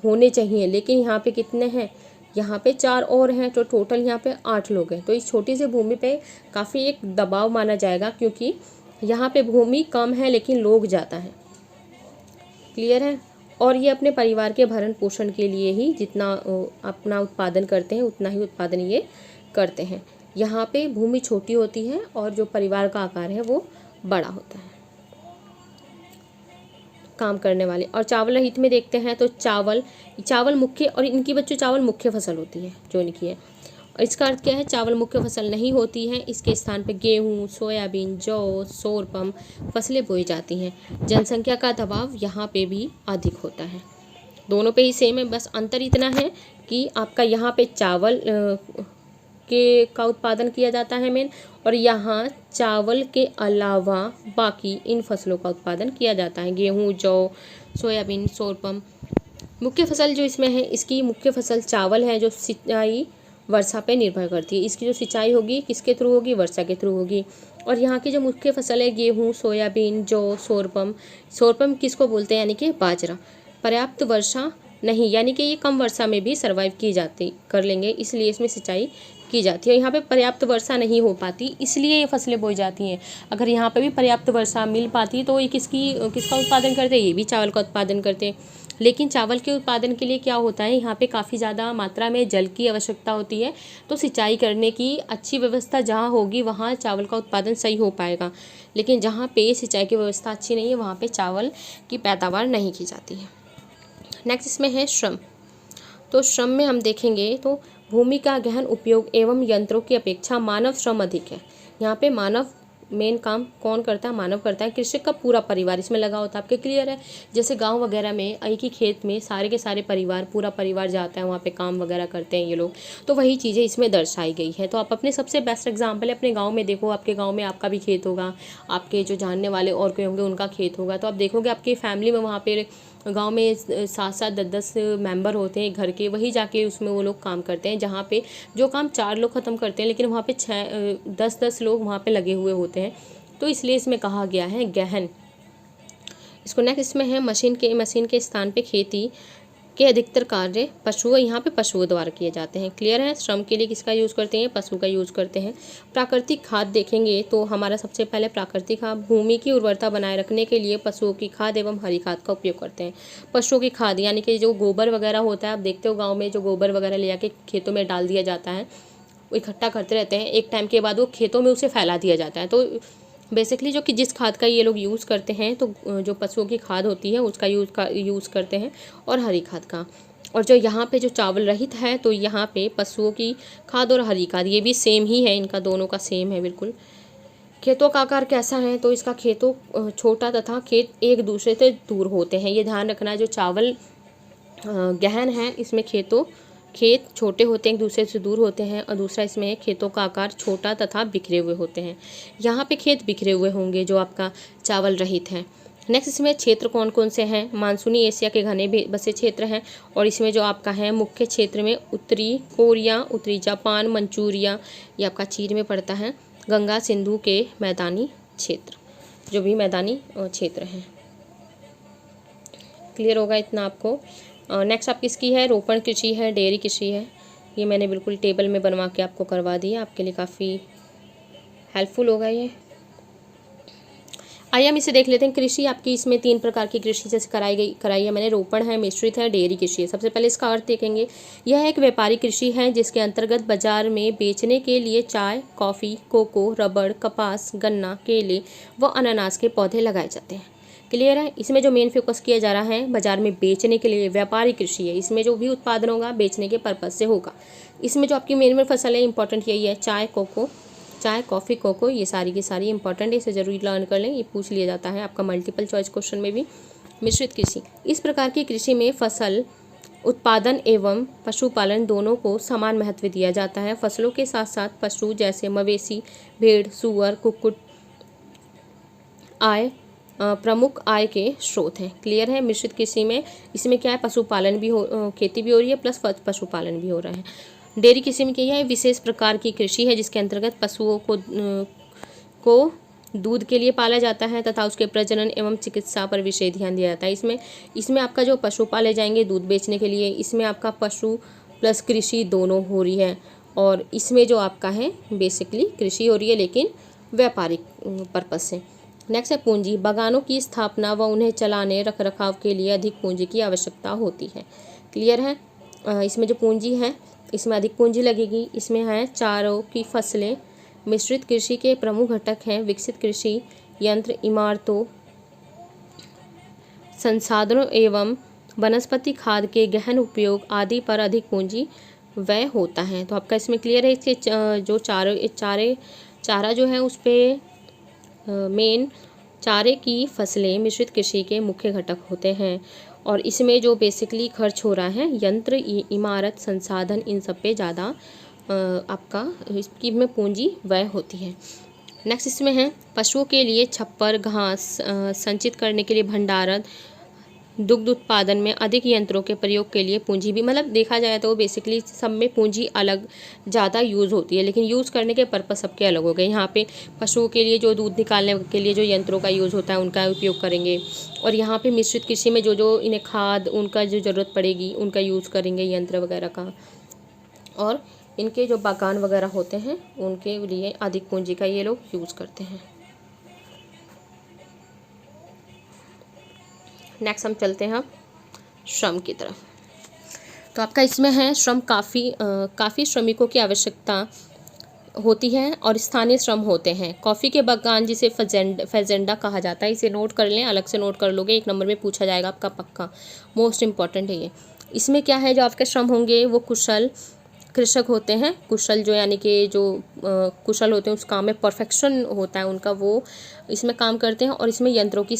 होने चाहिए, लेकिन यहाँ पे कितने हैं, यहाँ पे 4 और हैं, तो टोटल यहाँ पे 8 लोग हैं। तो इस छोटी सी भूमि पे काफ़ी एक दबाव माना जाएगा क्योंकि यहाँ पे भूमि कम है लेकिन लोग ज़्यादा हैं। क्लियर है। और ये अपने परिवार के भरण पोषण के लिए ही जितना अपना उत्पादन करते हैं उतना ही उत्पादन ये करते हैं। यहाँ पे भूमि छोटी होती है और जो परिवार का आकार है वो बड़ा होता है काम करने वाले। और चावल रहित में देखते हैं तो चावल मुख्य, और इनकी बच्चों चावल मुख्य फसल होती है जो इनकी है। और इसका अर्थ क्या है, चावल मुख्य फसल नहीं होती है, इसके स्थान पे गेहूँ, सोयाबीन, जौ, सोरपम फसलें बोई जाती हैं। जनसंख्या का दबाव यहाँ पे भी अधिक होता है। दोनों पे ही सेम है, बस अंतर इतना है कि आपका यहाँ पे चावल का उत्पादन किया जाता है मेन, और यहाँ चावल के अलावा बाकी इन फसलों का उत्पादन किया जाता है। गेहूँ, जौ, सोयाबीन, सोरपम मुख्य फसल जो इसमें है, इसकी मुख्य फसल चावल है जो सिंचाई वर्षा पे निर्भर करती है। इसकी जो सिंचाई होगी किसके थ्रू होगी, वर्षा के थ्रू होगी। और यहाँ की जो मुख्य फसल है गेहूँ, सोयाबीन, जौ, सोरपम किसको बोलते हैं, यानी कि बाजरा। पर्याप्त वर्षा नहीं, यानी कि ये कम वर्षा में भी सर्वाइव की जाती कर लेंगे, इसलिए इसमें सिंचाई की जाती है। यहाँ पे पर्याप्त वर्षा नहीं हो पाती इसलिए ये फसलें बोई जाती हैं। अगर यहाँ पे भी पर्याप्त वर्षा मिल पाती तो ये किसका उत्पादन करते, ये भी चावल का उत्पादन करते। लेकिन चावल के उत्पादन के लिए क्या होता है, यहाँ पे काफ़ी ज़्यादा मात्रा में जल की आवश्यकता होती है। तो सिंचाई करने की अच्छी व्यवस्था जहाँ होगी वहाँ चावल का उत्पादन सही हो पाएगा, लेकिन जहाँ पे सिंचाई की व्यवस्था अच्छी नहीं है वहाँ पे चावल की पैदावार नहीं की जाती है। नेक्स्ट इसमें है श्रम। तो श्रम में हम देखेंगे तो भूमि का गहन उपयोग एवं यंत्रों की अपेक्षा मानव श्रम अधिक है। यहाँ पे मानव मेन काम कौन करता है, मानव करता है। कृषक का पूरा परिवार इसमें लगा होता है। आपके क्लियर है। जैसे गांव वगैरह में एक ही खेत में सारे के सारे पूरा परिवार जाता है वहाँ पे काम वगैरह करते हैं ये लोग, तो वही चीज़ें इसमें दर्शाई गई है। तो आप अपने सबसे बेस्ट एग्जाम्पल है अपने गाँव में देखो, आपके गाँव में आपका भी खेत होगा, आपके जो जानने वाले और कोई होंगे उनका खेत होगा, तो आप देखोगे आपकी फैमिली में वहाँ पे गांव में 7-7 10-10 मेंबर होते हैं घर के, वही जाके उसमें वो लोग काम करते हैं। जहाँ पे जो काम 4 लोग ख़त्म करते हैं लेकिन वहाँ पे 10-10 लोग वहाँ पे लगे हुए होते हैं, तो इसलिए इसमें कहा गया है गहन। इसको नेक्स्ट में है मशीन के स्थान पे खेती के अधिकतर कार्य यहाँ पे पशुओं द्वारा किए जाते हैं। क्लियर है। श्रम के लिए किसका यूज़ करते हैं, पशु का यूज़ करते हैं। प्राकृतिक खाद देखेंगे तो हमारा सबसे पहले प्राकृतिक खाद भूमि की उर्वरता बनाए रखने के लिए पशुओं की खाद एवं हरी खाद का उपयोग करते हैं। पशुओं की खाद यानी कि जो गोबर वगैरह होता है, आप देखते हो गाँव में जो गोबर वगैरह ले जाके खेतों में डाल दिया जाता है, वो इकट्ठा करते रहते हैं, एक टाइम के बाद वो खेतों में उसे फैला दिया जाता है। तो बेसिकली जो कि जिस खाद का ये लोग यूज़ करते हैं, तो जो पशुओं की खाद होती है उसका यूज़ करते हैं, और हरी खाद का। और जो यहाँ पे जो चावल रहित है तो यहाँ पे पशुओं की खाद और हरी खाद ये भी सेम ही है, इनका दोनों का सेम है बिल्कुल। खेतों का आकार कैसा है, तो इसका खेतों छोटा तथा खेत एक दूसरे से दूर होते हैं, ये ध्यान रखना है। जो चावल गहन है इसमें खेत छोटे होते हैं, एक दूसरे से दूर होते हैं, और दूसरा इसमें खेतों का आकार छोटा तथा बिखरे हुए होते हैं। यहाँ पे खेत बिखरे हुए होंगे जो आपका चावल रहित है। नेक्स्ट इसमें क्षेत्र कौन कौन से हैं, मानसूनी एशिया के घने बसे क्षेत्र हैं, और इसमें जो आपका है मुख्य क्षेत्र में उत्तरी कोरिया, उत्तरी जापान, मंचूरिया ये आपका चीन में पड़ता है। गंगा सिंधु के मैदानी क्षेत्र, जो भी मैदानी क्षेत्र हैं। क्लियर होगा इतना आपको। नेक्स्ट आप किसकी है, रोपण कृषि है, डेयरी कृषि है। ये मैंने बिल्कुल टेबल में बनवा के आपको करवा दिया, आपके लिए काफ़ी हेल्पफुल होगा ये। आइए हम इसे देख लेते हैं। कृषि आपकी इसमें 3 प्रकार की कृषि जैसे कराई है मैंने, रोपण है, मिश्रित है, डेयरी कृषि है। सबसे पहले इसका अर्थ देखेंगे। यह एक व्यापारी कृषि है जिसके अंतर्गत बाजार में बेचने के लिए चाय, कॉफ़ी, कोको, रबड़, कपास, गन्ना, केले व अनानास के पौधे लगाए जाते हैं। क्लियर है। इसमें जो मेन फोकस किया जा रहा है बाजार में बेचने के लिए, व्यापारी कृषि है, इसमें जो भी उत्पादन होगा बेचने के पर्पज़ से होगा। इसमें जो आपकी मेन फसल है इंपॉर्टेंट यही है, चाय, कोको, चाय, कॉफ़ी, कोको, ये सारी की सारी इंपॉर्टेंट है, इसे ज़रूर लर्न कर लें, ये पूछ लिया जाता है आपका मल्टीपल चॉइस क्वेश्चन में भी। मिश्रित कृषि, इस प्रकार की कृषि में फसल उत्पादन एवं पशुपालन दोनों को समान महत्व दिया जाता है। फसलों के साथ साथ पशु जैसे मवेशी, भेड़, सूअर, कुक्कुट प्रमुख आय के स्रोत हैं। क्लियर है। मिश्रित कृषि में इसमें क्या है, पशुपालन भी खेती भी हो रही है प्लस पशुपालन भी हो रहा है। डेयरी कृषि में क्या है, विशेष प्रकार की कृषि है जिसके अंतर्गत पशुओं को दूध के लिए पाला जाता है तथा उसके प्रजनन एवं चिकित्सा पर विशेष ध्यान दिया जाता है। इसमें आपका जो पशु पाले जाएंगे दूध बेचने के लिए, इसमें आपका पशु प्लस कृषि दोनों हो रही है। और इसमें जो आपका है बेसिकली कृषि हो रही है लेकिन व्यापारिक पर्पज से। नेक्स्ट है पूंजी, बागानों की स्थापना व उन्हें चलाने रख रखाव के लिए अधिक पूंजी की आवश्यकता होती है। क्लियर है। इसमें जो पूंजी है इसमें अधिक पूंजी लगेगी। इसमें है चारों की फसलें। मिश्रित कृषि के प्रमुख घटक हैं विकसित कृषि यंत्र, इमारतों, संसाधनों एवं वनस्पति खाद के गहन उपयोग आदि पर अधिक पूंजी व्यय होता है। तो आपका इसमें क्लियर है। इसके जो चारा जो है उस पर मेन चारे की फसलें मिश्रित कृषि के मुख्य घटक होते हैं। और इसमें जो बेसिकली खर्च हो रहा है यंत्र, इमारत, संसाधन, इन सब पे ज़्यादा आपका इसकी में पूंजी व्यय होती है। नेक्स्ट इसमें है पशुओं के लिए छप्पर, घास संचित करने के लिए भंडारण, दुग्ध उत्पादन में अधिक यंत्रों के प्रयोग के लिए पूंजी भी, मतलब देखा जाए तो बेसिकली सब में पूंजी अलग ज़्यादा यूज़ होती है लेकिन यूज़ करने के पर्पज सबके अलग हो गए। यहाँ पे पशुओं के लिए जो दूध निकालने के लिए जो यंत्रों का यूज़ होता है उनका उपयोग करेंगे, और यहाँ पे मिश्रित कृषि में जो जो इन्हें खाद उनका जो ज़रूरत पड़ेगी उनका यूज़ करेंगे यंत्र वगैरह का। और इनके जो बागान वगैरह होते हैं उनके लिए अधिक पूंजी का ये लोग यूज़ करते हैं। नेक्स्ट हम चलते हैं श्रम की तरफ। तो आपका इसमें है श्रम, काफ़ी श्रमिकों की आवश्यकता होती है और स्थानीय श्रम होते हैं। कॉफ़ी के बागान जिसे फेजेंडा कहा जाता है, इसे नोट कर लें, अलग से नोट कर लोगे, 1 नंबर में पूछा जाएगा आपका पक्का, मोस्ट इम्पॉर्टेंट है ये। इसमें क्या है, जो आपके श्रम होंगे वो कुशल कृषक होते हैं। कुशल जो यानी कि जो कुशल होते हैं उस काम में परफेक्शन होता है उनका, वो इसमें काम करते हैं। और इसमें यंत्रों की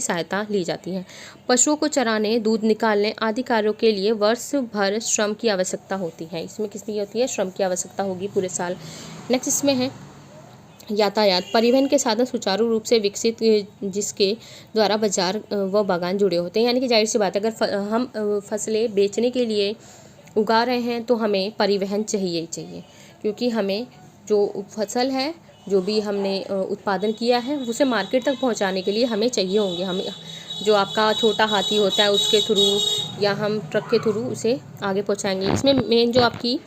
सहायता ली जाती है। पशुओं को चराने, दूध निकालने आदि कार्यों के लिए वर्ष भर श्रम की आवश्यकता होती है। इसमें किसकी होती है, श्रम की आवश्यकता होगी पूरे साल। नेक्स्ट इसमें है यातायात, परिवहन के साधन सुचारू रूप से विकसित जिसके द्वारा बाजार व बागान जुड़े होते हैं। यानी कि जाहिर सी बात है अगर हम फसलें बेचने के लिए उगा रहे हैं तो हमें परिवहन चाहिए ही चाहिए, क्योंकि हमें जो फसल है जो भी हमने उत्पादन किया है उसे मार्केट तक पहुंचाने के लिए हमें चाहिए होंगे। हमें जो आपका छोटा हाथी होता है उसके थ्रू या हम ट्रक के थ्रू उसे आगे पहुंचाएंगे। इसमें मेन जो आपकी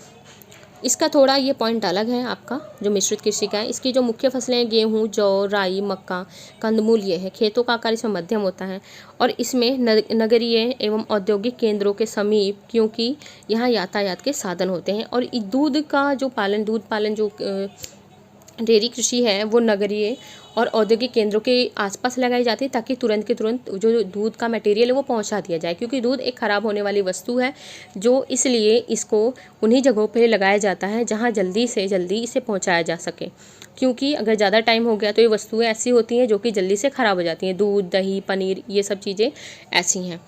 इसका थोड़ा ये पॉइंट अलग है आपका जो मिश्रित कृषि का है। इसकी जो मुख्य फसलें हैं गेहूँ, जौ, राई, मक्का, कंदमूल ये है। खेतों का आकार इसमें मध्यम होता है और इसमें नगरीय एवं औद्योगिक केंद्रों के समीप, क्योंकि यहाँ यातायात के साधन होते हैं। और दूध पालन जो डेयरी कृषि है वो नगरीय और औद्योगिक केंद्रों के आसपास लगाई जाती है ताकि तुरंत के तुरंत जो दूध का मटेरियल है वो पहुंचा दिया जाए, क्योंकि दूध एक ख़राब होने वाली वस्तु है, जो इसलिए इसको उन्हीं जगहों पे लगाया जाता है जहां जल्दी से जल्दी इसे पहुंचाया जा सके। क्योंकि अगर ज़्यादा टाइम हो गया तो ये वस्तुएं ऐसी होती हैं जो कि जल्दी से ख़राब हो जाती हैं। दूध, दही, पनीर ये सब चीज़ें ऐसी हैं।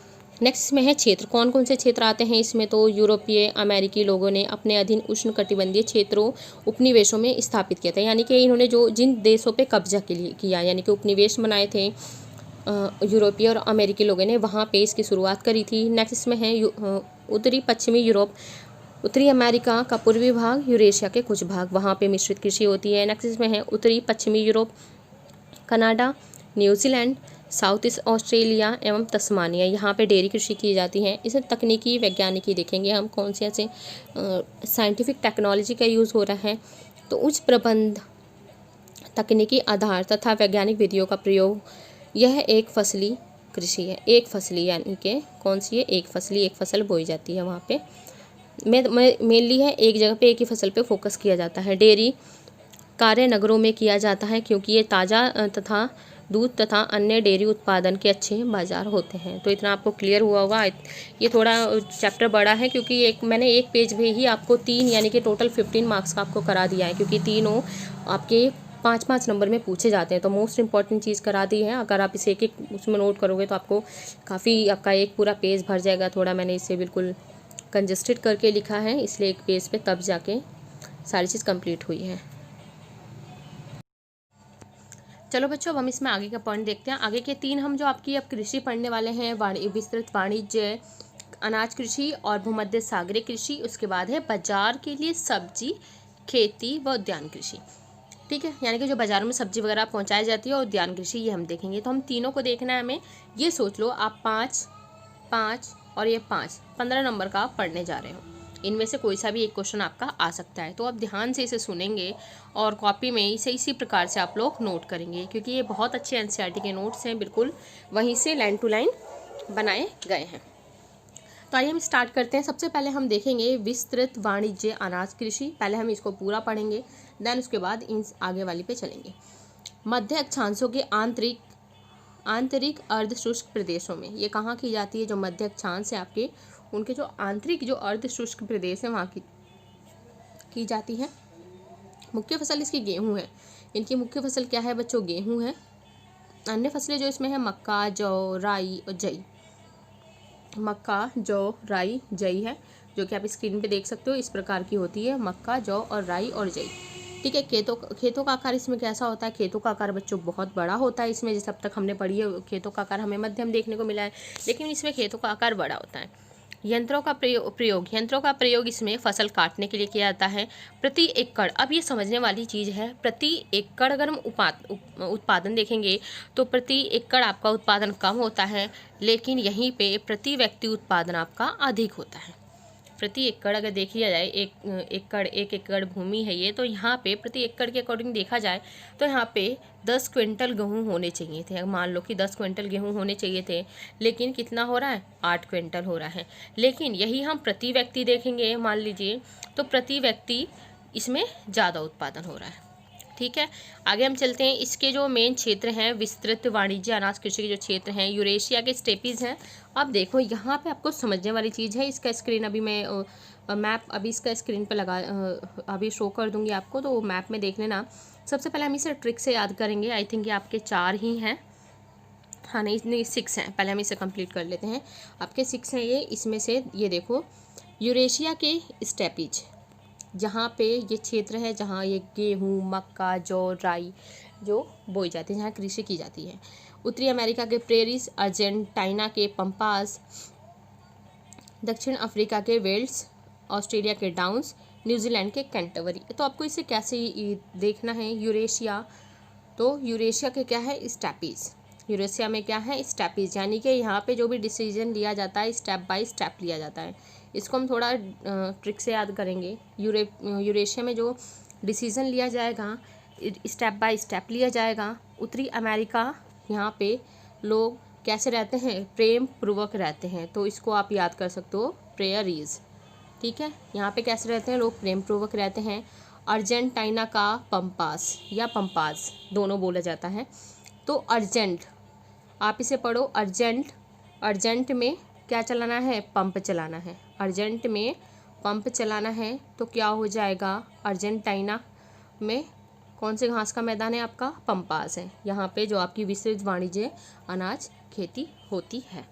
नेक्स्ट में है क्षेत्र, कौन कौन से क्षेत्र आते हैं इसमें, तो यूरोपीय अमेरिकी लोगों ने अपने अधीन उष्णकटिबंधीय क्षेत्रों उपनिवेशों में स्थापित किया था। यानी कि इन्होंने जिन देशों पे कब्जा किया यानी कि उपनिवेश बनाए थे यूरोपीय और अमेरिकी लोगों ने, वहाँ पे इसकी शुरुआत करी थी। नेक्स्ट इसमें है उत्तरी पश्चिमी यूरोप, उत्तरी अमेरिका का पूर्वी भाग, यूरेशिया के कुछ भाग, वहाँ पे मिश्रित कृषि होती है। नेक्स्ट इसमें है उत्तरी पश्चिमी Europe, Canada, New Zealand, south east Australia एवं तस्मानिया, यहाँ पे डेयरी कृषि की जाती है। इसे तकनीकी वैज्ञानिकी देखेंगे हम कौन से ऐसे साइंटिफिक टेक्नोलॉजी का यूज़ हो रहा है। तो उच्च प्रबंध, तकनीकी आधार तथा वैज्ञानिक विधियों का प्रयोग, यह एक फसली कृषि है। एक फसली यानी कि कौन सी है, एक फसल बोई जाती है वहाँ पे। मेनली है एक जगह पे एक ही फसल पे फोकस किया जाता है। डेयरी कार्य नगरों में किया जाता है क्योंकि ये ताज़ा तथा दूध तथा अन्य डेयरी उत्पादन के अच्छे बाजार होते हैं। तो इतना आपको क्लियर हुआ होगा। ये थोड़ा चैप्टर बड़ा है क्योंकि मैंने एक पेज में ही आपको 3 यानी कि टोटल 15 मार्क्स का आपको करा दिया है, क्योंकि तीनों आपके 5-5 नंबर में पूछे जाते हैं। तो मोस्ट इंपॉर्टेंट चीज़ करा दी है। अगर आप इसे एक उसमें नोट करोगे तो आपको काफ़ी आपका एक पूरा पेज भर जाएगा। थोड़ा मैंने इसे बिल्कुल कंजस्टेड करके लिखा है, इसलिए एक पेज पे तब जाके सारी चीज़ कंप्लीट हुई है। चलो बच्चों, अब हम इसमें आगे का पॉइंट देखते हैं। आगे के 3 हम जो आपकी अब कृषि पढ़ने वाले हैं, विस्तृत वाणिज्य, अनाज कृषि और भूमध्य सागरीय कृषि। उसके बाद है बाजार के लिए सब्जी, खेती व उद्यान कृषि। ठीक है, यानी कि जो बाजारों में सब्जी वगैरह पहुंचाई जाती है और उद्यान कृषि, ये हम देखेंगे। तो हम तीनों को देखना है हमें। ये सोच लो आप 5, 5 और ये 5, 15 नंबर का आप पढ़ने जा रहे हो। इनमें से कोई सा भी एक क्वेश्चन आपका आ सकता है। तो आप ध्यान से इसे सुनेंगे और कॉपी में इसे इसी प्रकार से आप लोग नोट करेंगे, क्योंकि ये बहुत अच्छे एनसीईआरटी के नोट्स हैं, बिल्कुल वहीं से लाइन टू लाइन बनाए गए हैं। तो आइए हम स्टार्ट करते हैं। सबसे पहले हम देखेंगे विस्तृत वाणिज्य अनाज कृषि। पहले हम इसको पूरा पढ़ेंगे, देन उसके बाद इन आगे वाली पे चलेंगे। मध्य अक्षांशों के आंतरिक अर्ध शुष्क प्रदेशों में, ये कहाँ की जाती है? जो मध्य अक्षांश है आपके, उनके जो आंतरिक जो अर्ध शुष्क प्रदेश है वहाँ की जाती है। मुख्य फसल इसकी गेहूँ है। इनकी मुख्य फसल क्या है बच्चों? गेहूँ है। अन्य फसलें जो इसमें है मक्का, जौ, राई और जई। मक्का, जौ, राई, जई है, जो कि आप स्क्रीन पे देख सकते हो। इस प्रकार की होती है मक्का, जौ और राई और जई। ठीक है। खेतों का आकार इसमें कैसा होता है? खेतों का आकार बच्चों बहुत बड़ा होता है इसमें। जैसे अब तक हमने पढ़ी है, खेतों का आकार हमें मध्यम देखने को मिला है, लेकिन इसमें खेतों का आकार बड़ा होता है। यंत्रों का प्रयोग इसमें फसल काटने के लिए किया जाता है। प्रति एकड़, अब ये समझने वाली चीज़ है, प्रति एकड़ अगर हम उत्पादन देखेंगे तो प्रति एकड़ आपका उत्पादन कम होता है, लेकिन यहीं पे प्रति व्यक्ति उत्पादन आपका अधिक होता है। प्रति एकड़ अगर देखी जाए, एक एकड़ भूमि है ये, तो यहाँ पे प्रति एकड़ के अकॉर्डिंग देखा जाए तो यहाँ पे 10 क्विंटल गेहूँ होने चाहिए थे। मान लो कि 10 क्विंटल गेहूँ होने चाहिए थे, लेकिन कितना हो रहा है? 8 क्विंटल हो रहा है। लेकिन यही हम प्रति व्यक्ति देखेंगे, मान लीजिए, तो प्रति व्यक्ति इसमें ज़्यादा उत्पादन हो रहा है। ठीक है, आगे हम चलते हैं। इसके जो मेन क्षेत्र हैं, विस्तृत वाणिज्य अनाज कृषि के जो क्षेत्र हैं, यूरेशिया के स्टेपीज़ हैं। अब देखो यहाँ पे आपको समझने वाली चीज़ है। इसका स्क्रीन अभी मैं मैप अभी इसका स्क्रीन पे लगा अभी शो कर दूंगी आपको, तो मैप में देख लेना। सबसे पहले हम इसे ट्रिक से याद करेंगे। आई थिंक ये आपके 4 ही हैं, हाँ नहीं 6 हैं। पहले हम इसे कंप्लीट कर लेते हैं। आपके 6 हैं ये। इसमें से ये देखो, यूरेशिया के स्टेपीज, जहाँ पे ये क्षेत्र है जहाँ ये गेहूँ, मक्का, जौ, राई जो बोई जाती है, जहाँ कृषि की जाती है। उत्तरी अमेरिका के प्रेरीज, अर्जेंटीना के पंपास, दक्षिण अफ्रीका के वेल्स, ऑस्ट्रेलिया के डाउन्स, न्यूजीलैंड के कैंटरबरी। तो आपको इसे कैसे देखना है? यूरेशिया, तो यूरेशिया के क्या है? स्टेपीज। यूरेशिया में क्या है? स्टेपीज, यानी कि यहाँ पे जो भी डिसीजन लिया जाता है स्टेप बाय स्टेप लिया जाता है। इसको हम थोड़ा ट्रिक से याद करेंगे। यूरेशिया में जो डिसीज़न लिया जाएगा स्टेप बाय स्टेप लिया जाएगा। उत्तरी अमेरिका, यहाँ पे लोग कैसे रहते हैं? प्रेम पूर्वक रहते हैं, तो इसको आप याद कर सकते हो, प्रेयरीज। ठीक है, यहाँ पे कैसे रहते हैं लोग? प्रेम पूर्वक रहते हैं। अर्जेंटीना का पंपास या पंपाज दोनों बोला जाता है। तो अर्जेंट, आप इसे पढ़ो, अर्जेंट में क्या चलाना है? पंप चलाना है। अर्जेंट में पंप चलाना है तो क्या हो जाएगा? अर्जेंटीना में कौन से घास का मैदान है आपका? पंपास है। यहाँ पे जो आपकी विस्तृत वाणिज्य अनाज खेती होती है।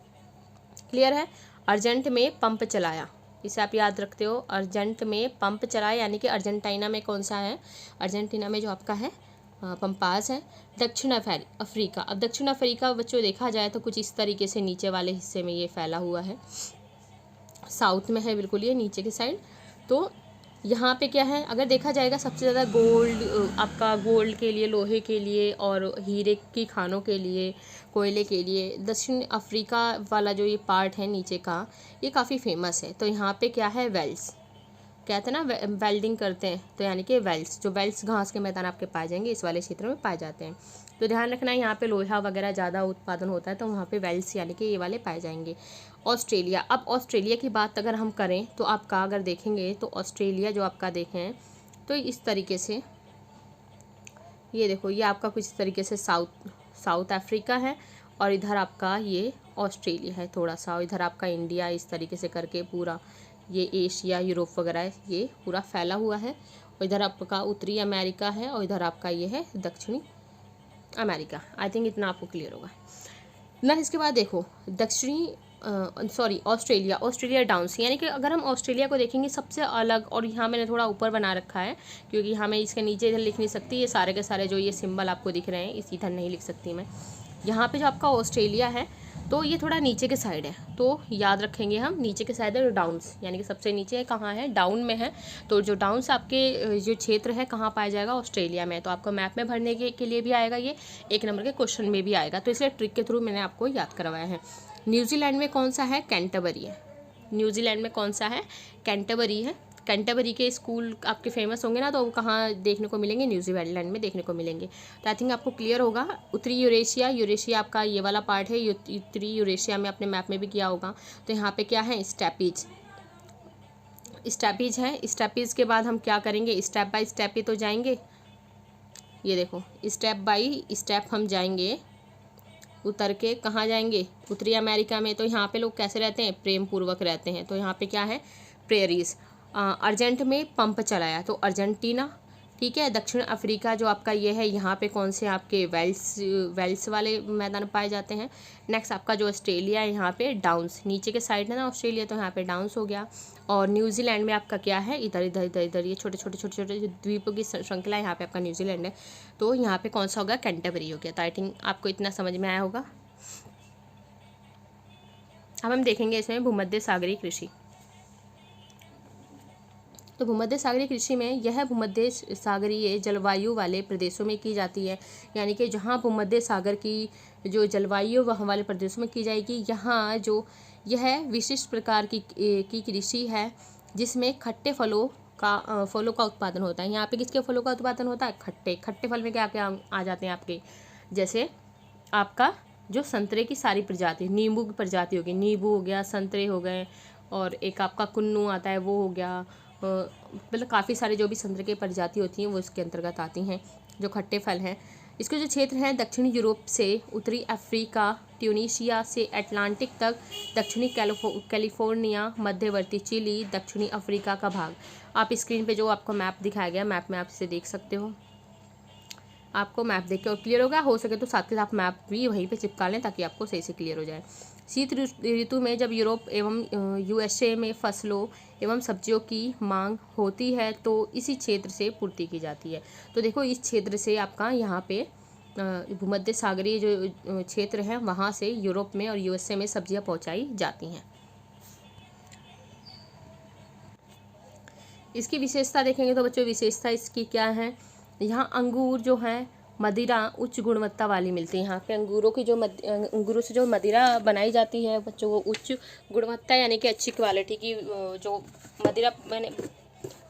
क्लियर है? अर्जेंट में पंप चलाया, इसे आप याद रखते हो। अर्जेंट में पंप चलाया, यानी कि अर्जेंटीना में कौन सा है? अर्जेंटीना में जो आपका है पंपास है। दक्षिण अफ्रीका, अब दक्षिण अफ्रीका बच्चों देखा जाए तो कुछ इस तरीके से नीचे वाले हिस्से में ये फैला हुआ है, साउथ में है बिल्कुल ये नीचे की साइड। तो यहाँ पे क्या है? अगर देखा जाएगा सबसे ज़्यादा आपका गोल्ड के लिए, लोहे के लिए और हीरे की खानों के लिए, कोयले के लिए दक्षिण अफ्रीका वाला जो ये पार्ट है नीचे का, ये काफ़ी फेमस है। तो यहाँ पे क्या है? वेल्स, कहते हैं ना वेल्डिंग करते हैं, तो यानी कि वेल्स, जो वेल्स घास के मैदान आपके पाए जाएंगे इस वाले क्षेत्र में पाए जाते हैं। तो ध्यान रखना, यहाँ पे लोहा वगैरह ज़्यादा उत्पादन होता है, तो वहाँ पे वेल्स यानी कि ये वाले पाए जाएंगे। ऑस्ट्रेलिया, अब ऑस्ट्रेलिया की बात अगर हम करें तो आपका अगर देखेंगे तो ऑस्ट्रेलिया जो आपका देखें तो इस तरीके से, ये देखो, ये आपका कुछ इस तरीके से साउथ अफ्रीका है, और इधर आपका ये ऑस्ट्रेलिया है थोड़ा सा, और इधर आपका इंडिया, इस तरीके से करके पूरा ये एशिया यूरोप वगैरह ये पूरा फैला हुआ है। और इधर आपका उत्तरी अमेरिका है, और इधर आपका ये है दक्षिणी अमेरिका। आई थिंक इतना आपको क्लियर होगा ना। इसके बाद देखो ऑस्ट्रेलिया डाउन सी, यानी कि अगर हम ऑस्ट्रेलिया को देखेंगे सबसे अलग, और यहाँ मैंने थोड़ा ऊपर बना रखा है क्योंकि यहाँ मैं इसके नीचे इधर लिख नहीं सकती, ये सारे के सारे जो ये सिंबल आपको दिख रहे हैं इस इधर नहीं लिख सकती मैं। यहाँ पे जो आपका ऑस्ट्रेलिया है तो ये थोड़ा नीचे के साइड है, तो याद रखेंगे हम नीचे के साइड है डाउन्स, यानी कि सबसे नीचे कहाँ है, डाउन में है। तो जो डाउन्स आपके जो क्षेत्र है कहाँ पाया जाएगा, ऑस्ट्रेलिया में। तो आपको मैप में भरने के लिए भी आएगा, ये 1 नंबर के क्वेश्चन में भी आएगा, तो इसलिए ट्रिक के थ्रू मैंने आपको याद करवाया है। न्यूजीलैंड में कौन सा है, कैंटरबरी है। न्यूजीलैंड में कौन सा है, कैंटरबरी है। कैंटरबरी के स्कूल आपके फेमस होंगे ना, तो वो कहाँ देखने को मिलेंगे, न्यूजीलैंड में देखने को मिलेंगे। तो आई थिंक आपको क्लियर होगा। उत्तरी यूरेशिया आपका ये वाला पार्ट है, उत्तरी यूरेशिया में अपने मैप में भी किया होगा। तो यहाँ पे क्या है, स्टेपीज है। स्टेपीज के बाद हम क्या करेंगे, स्टेप बाय स्टेप ही तो जाएंगे। ये देखो स्टेप बाय स्टेप हम जाएंगे, उतर के कहाँ जाएंगे, उत्तरी अमेरिका में। तो यहाँ पे लोग कैसे रहते हैं, प्रेम पूर्वक रहते हैं। तो यहाँ पे क्या है, प्रेरीज। अर्जेंट में पंप चलाया, तो अर्जेंटीना, ठीक है। दक्षिण अफ्रीका जो आपका ये है, यहाँ पे कौन से आपके वेल्स वाले मैदान पाए जाते हैं। नेक्स्ट आपका जो ऑस्ट्रेलिया है, यहाँ पे डाउन्स, नीचे के साइड है ना ऑस्ट्रेलिया, तो यहाँ पे डाउन्स हो गया। और न्यूजीलैंड में आपका क्या है, इधर इधर इधर इधर ये छोटे छोटे जो द्वीपों की श्रृंखला है, यहाँ पे आपका न्यूजीलैंड है। तो यहाँ पे कौन सा होगा, कैंटरबरी हो गया। तो आई थिंक आपको इतना समझ में आया होगा। अब हम देखेंगे इसमें भूमध्य सागरीय कृषि। तो भूमध्य सागरीय कृषि में यह भूमध्य सागरीय जलवायु वाले प्रदेशों में की जाती है, यानी कि जहाँ भूमध्य सागर की जो जलवायु वहाँ वाले प्रदेशों में की जाएगी। यहाँ जो यह विशिष्ट प्रकार की कृषि है जिसमें खट्टे फलों का उत्पादन होता है। यहाँ पे किसके फलों का उत्पादन होता है, खट्टे फल में क्या क्या आ जाते हैं आपके, जैसे आपका जो संतरे की सारी प्रजाति, नींबू की प्रजाति होगी, नींबू हो गया, संतरे हो गए, और एक आपका कुन्नू आता है वो हो गया। मतलब काफ़ी सारे जो भी संतरे की प्रजाति होती हैं वो इसके अंतर्गत आती हैं, जो खट्टे फल हैं। इसके जो क्षेत्र हैं दक्षिणी यूरोप से उत्तरी अफ्रीका, ट्यूनीशिया से अटलांटिक तक, दक्षिणी कैलिफोर्निया, मध्यवर्ती चिली, दक्षिणी अफ्रीका का भाग। आप स्क्रीन पे जो आपको मैप दिखाया गया, मैप में आप इसे देख सकते हो। आपको मैप देख के और क्लियर होगा, हो सके तो साथ के साथ मैप भी वहीं पे चिपका लें ताकि आपको सही से क्लियर हो जाए। शीत ऋतु में जब यूरोप एवं यूएसए में फसलों एवं सब्जियों की मांग होती है तो इसी क्षेत्र से पूर्ति की जाती है। तो देखो इस क्षेत्र से आपका यहाँ पे भूमध्य सागरीय जो क्षेत्र है वहाँ से यूरोप में और यूएसए में सब्जियाँ पहुँचाई जाती हैं। इसकी विशेषता देखेंगे तो बच्चों विशेषता इसकी क्या है, यहाँ अंगूर जो है मदिरा उच्च गुणवत्ता वाली मिलती है। यहाँ पे अंगूरों से जो मदिरा बनाई जाती है बच्चों वो उच्च गुणवत्ता यानी कि अच्छी क्वालिटी की जो मदिरा मैंने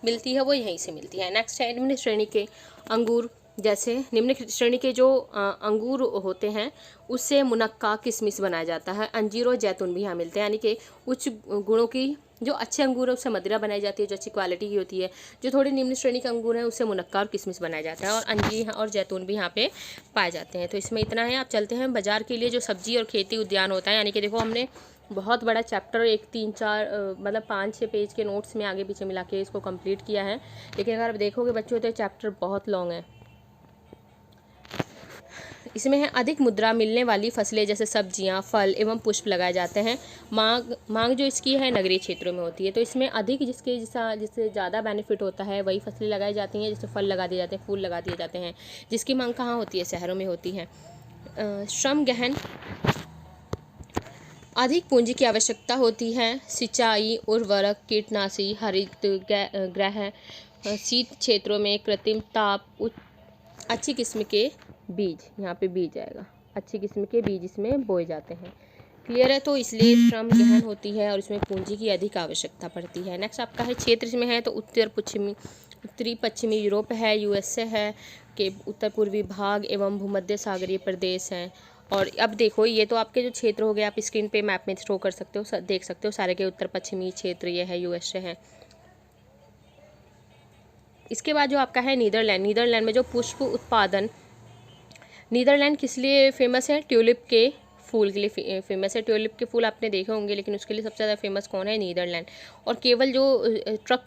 मिलती है वो यहीं से मिलती है। नेक्स्ट है निम्न श्रेणी के अंगूर, जैसे निम्न श्रेणी के जो अंगूर होते हैं उससे मुनक्का किशमिश बनाया जाता है। अंजीर और जैतून भी यहाँ मिलते हैं, यानी कि उच्च गुणों की जो अच्छे अंगूर है उससे मदिरा बनाई जाती है, जो अच्छी क्वालिटी की होती है। जो थोड़ी निम्न श्रेणी के अंगूर हैं उससे मुनक्का और किशमिश बनाया जाता है, और अंजीर और जैतून भी यहाँ पे पाए जाते हैं। तो इसमें इतना है। आप चलते हैं बाजार के लिए। जो सब्जी और खेती उद्यान होता है, यानी कि देखो हमने बहुत बड़ा चैप्टर 3-4 मतलब 5-6 पेज के नोट्स में आगे पीछे मिला के इसको कंप्लीट किया है, लेकिन अगर आप देखोगे बच्चों तो चैप्टर बहुत लॉन्ग है। इसमें है अधिक मुद्रा मिलने वाली फसलें जैसे सब्जियां, फल एवं पुष्प लगाए जाते हैं। मांग जो इसकी है नगरीय क्षेत्रों में होती है, तो इसमें अधिक जिससे ज़्यादा बेनिफिट होता है वही फसलें लगाई जाती हैं, जैसे फल लगा दिए जाते हैं, फूल लगा दिए जाते हैं, जिसकी मांग कहाँ होती है, शहरों में होती है। श्रम गहन अधिक पूंजी की आवश्यकता होती है। सिंचाई, उर्वरक, कीटनाशी, हरित गृह, शीत क्षेत्रों में कृत्रिम ताप, अच्छी किस्म के बीज, यहाँ पे बीज आएगा, अच्छी किस्म के बीज इसमें बोए जाते हैं। क्लियर है। तो इसलिए श्रम गहन होती है और इसमें पूंजी की अधिक आवश्यकता पड़ती है। नेक्स्ट आपका है क्षेत्र में है तो उत्तरी पश्चिमी यूरोप है, यूएसए है के उत्तर पूर्वी भाग एवं भूमध्य सागरीय प्रदेश हैं। और अब देखो ये तो आपके जो क्षेत्र हो गए, आप स्क्रीन पे मैप में शो कर सकते हो, देख सकते हो सारे के उत्तर पश्चिमी क्षेत्र ये है, यूएसए है। इसके बाद जो आपका है नीदरलैंड में जो पुष्प उत्पादन नीदरलैंड किस लिए फेमस है? ट्यूलिप के फूल के लिए फेमस है। ट्यूलिप के फूल आपने देखे होंगे, लेकिन उसके लिए सबसे ज़्यादा फेमस कौन है? नीदरलैंड। और केवल जो ट्रक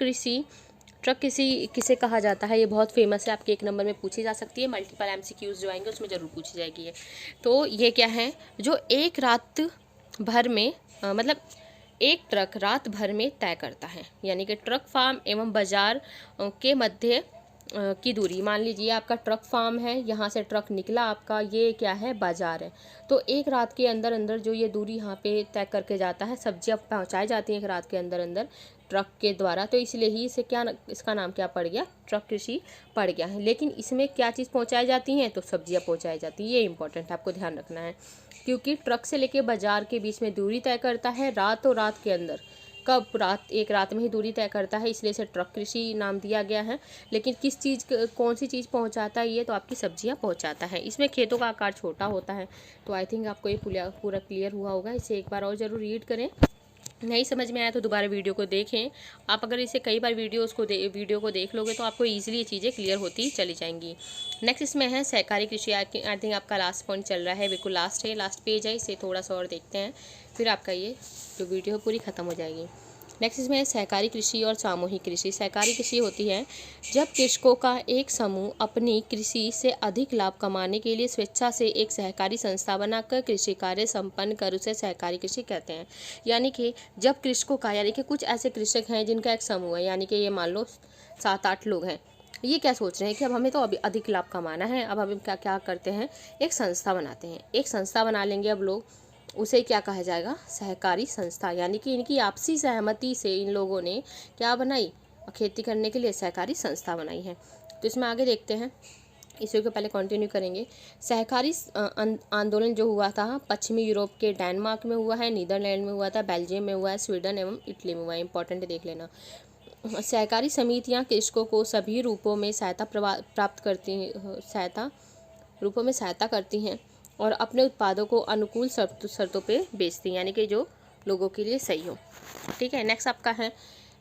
कृषि किसे कहा जाता है, ये बहुत फेमस है, आपके 1 नंबर में पूछी जा सकती है। मल्टीपल एमसीक्यूज जो आएंगे उसमें ज़रूर पूछी जाएगी ये। तो ये क्या है, जो एक रात भर में मतलब एक ट्रक रात भर में तय करता है, यानी कि ट्रक फार्म एवं बाजार के मध्य की दूरी। मान लीजिए आपका ट्रक फार्म है, यहाँ से ट्रक निकला आपका, ये क्या है? बाजार है। तो एक रात के अंदर अंदर जो ये दूरी यहाँ पे तय करके जाता है, सब्जियाँ पहुँचाई जाती हैं एक रात के अंदर अंदर ट्रक के द्वारा, तो इसलिए ही इसे क्या, इसका नाम क्या पड़ गया? ट्रक कृषि पड़ गया है। लेकिन इसमें क्या चीज़ पहुँचाई जाती हैं? तो सब्जियाँ पहुँचाई जाती हैं। ये इंपॉर्टेंट है, आपको ध्यान रखना है, क्योंकि ट्रक से लेके बाजार के बीच में दूरी तय करता है रातों रात के अंदर। कब? एक रात में ही दूरी तय करता है, इसलिए इसे ट्रक कृषि नाम दिया गया है। लेकिन किस चीज़, कौन सी चीज़ पहुंचाता है ये? तो आपकी सब्जियां पहुंचाता है। इसमें खेतों का आकार छोटा होता है। तो आई थिंक आपको ये पूरा क्लियर हुआ होगा। इसे एक बार और ज़रूर रीड करें, नहीं समझ में आया तो दोबारा वीडियो को देखें। आप अगर इसे कई बार वीडियो को देख लोगे तो आपको ईजिली ये चीज़ें क्लियर होती चली जाएंगी। नेक्स्ट इसमें है सहकारी कृषि। आई थिंक आपका लास्ट पॉइंट चल रहा है, बिल्कुल लास्ट है, लास्ट पेज है, इसे थोड़ा सा और देखते हैं, फिर आपका ये जो वीडियो पूरी ख़त्म हो जाएगी। नेक्स्ट इसमें है सहकारी कृषि और सामूहिक कृषि। सहकारी कृषि होती है जब कृषकों का एक समूह अपनी कृषि से अधिक लाभ कमाने के लिए स्वेच्छा से एक सहकारी संस्था बनाकर कृषि कार्य संपन्न कर उसे सहकारी कृषि कहते हैं। यानी कि जब कृषकों का, यानी कि कुछ ऐसे कृषक हैं जिनका एक समूह है, यानी कि ये मान लो 7-8 लोग हैं, ये क्या सोच रहे हैं कि अब हमें तो अभी अधिक लाभ कमाना है, अब हम क्या क्या करते हैं? एक संस्था बनाते हैं। एक संस्था बना लेंगे अब लोग, उसे क्या कहा जाएगा? सहकारी संस्था। यानी कि इनकी आपसी सहमति से इन लोगों ने क्या बनाई? खेती करने के लिए सहकारी संस्था बनाई है। तो इसमें आगे देखते हैं, इसी को पहले कंटिन्यू करेंगे। सहकारी आंदोलन जो हुआ था पश्चिमी यूरोप के डेनमार्क में हुआ है, नीदरलैंड में हुआ था, बेल्जियम में हुआ है, स्वीडन एवं इटली में हुआ है। इंपॉर्टेंट देख लेना। सहकारी समितियां कृषकों को सभी रूपों में सहायता करती हैं और अपने उत्पादों को अनुकूल शर्तों पे बेचती हैं, यानी कि जो लोगों के लिए सही हो। ठीक है। नेक्स्ट आपका है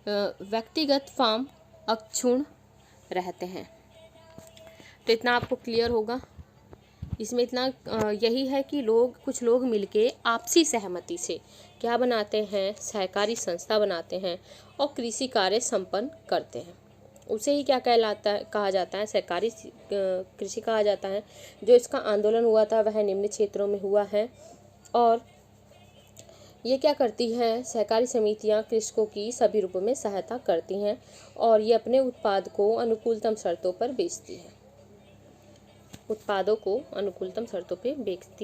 व्यक्तिगत फार्म अक्षुण्ण रहते हैं। तो इतना आपको क्लियर होगा। इसमें इतना यही है कि कुछ लोग मिलके आपसी सहमति से क्या बनाते हैं? सहकारी संस्था बनाते हैं और कृषि कार्य संपन्न करते हैं। उसे ही क्या कहा जाता है? सहकारी कृषि कहा जाता है। जो इसका आंदोलन हुआ था वह निम्न क्षेत्रों में हुआ है। और ये क्या करती है? सहकारी समितियां कृषकों की सभी रूपों में सहायता करती हैं और ये अपने उत्पाद को अनुकूलतम शर्तों पर बेचती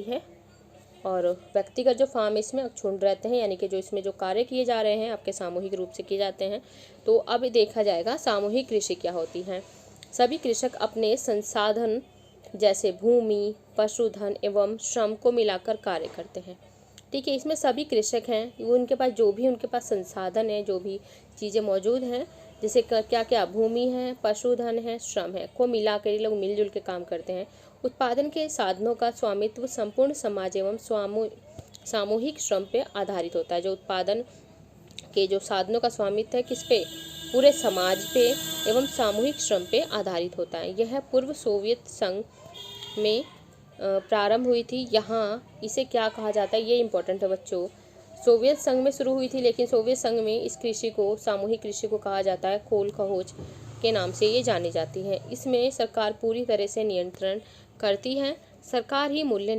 है। और व्यक्तिगत जो फार्म इसमें अक्षुण्ण रहते हैं, यानी कि जो इसमें जो कार्य किए जा रहे हैं आपके सामूहिक रूप से किए जाते हैं। तो अब देखा जाएगा सामूहिक कृषि क्या होती है। सभी कृषक अपने संसाधन जैसे भूमि, पशुधन एवं श्रम को मिलाकर कार्य करते हैं। ठीक है। इसमें सभी कृषक हैं, वो उनके पास जो भी उनके पास संसाधन है, जो भी चीज़ें मौजूद हैं, जैसे क्या क्या भूमि है, पशुधन है, श्रम है, को मिलाकर ये लोग मिलजुल के काम करते हैं। उत्पादन के साधनों का स्वामित्व संपूर्ण समाज एवं सामूहिक श्रम पे आधारित होता है। जो उत्पादन के जो साधनों का स्वामित्व है किस पे? पूरे समाज पे एवं सामूहिक श्रम पे आधारित होता है। यह पूर्व सोवियत संघ में प्रारंभ हुई थी। यहाँ इसे क्या कहा जाता है? ये इंपॉर्टेंट है बच्चों। सोवियत संघ में शुरू हुई थी, लेकिन सोवियत संघ में इस कृषि को, सामूहिक कृषि को कहा जाता है कोलखोज के नाम से ये जानी जाती है। इसमें सरकार पूरी तरह से नियंत्रण करती है। सरकार ही मूल्य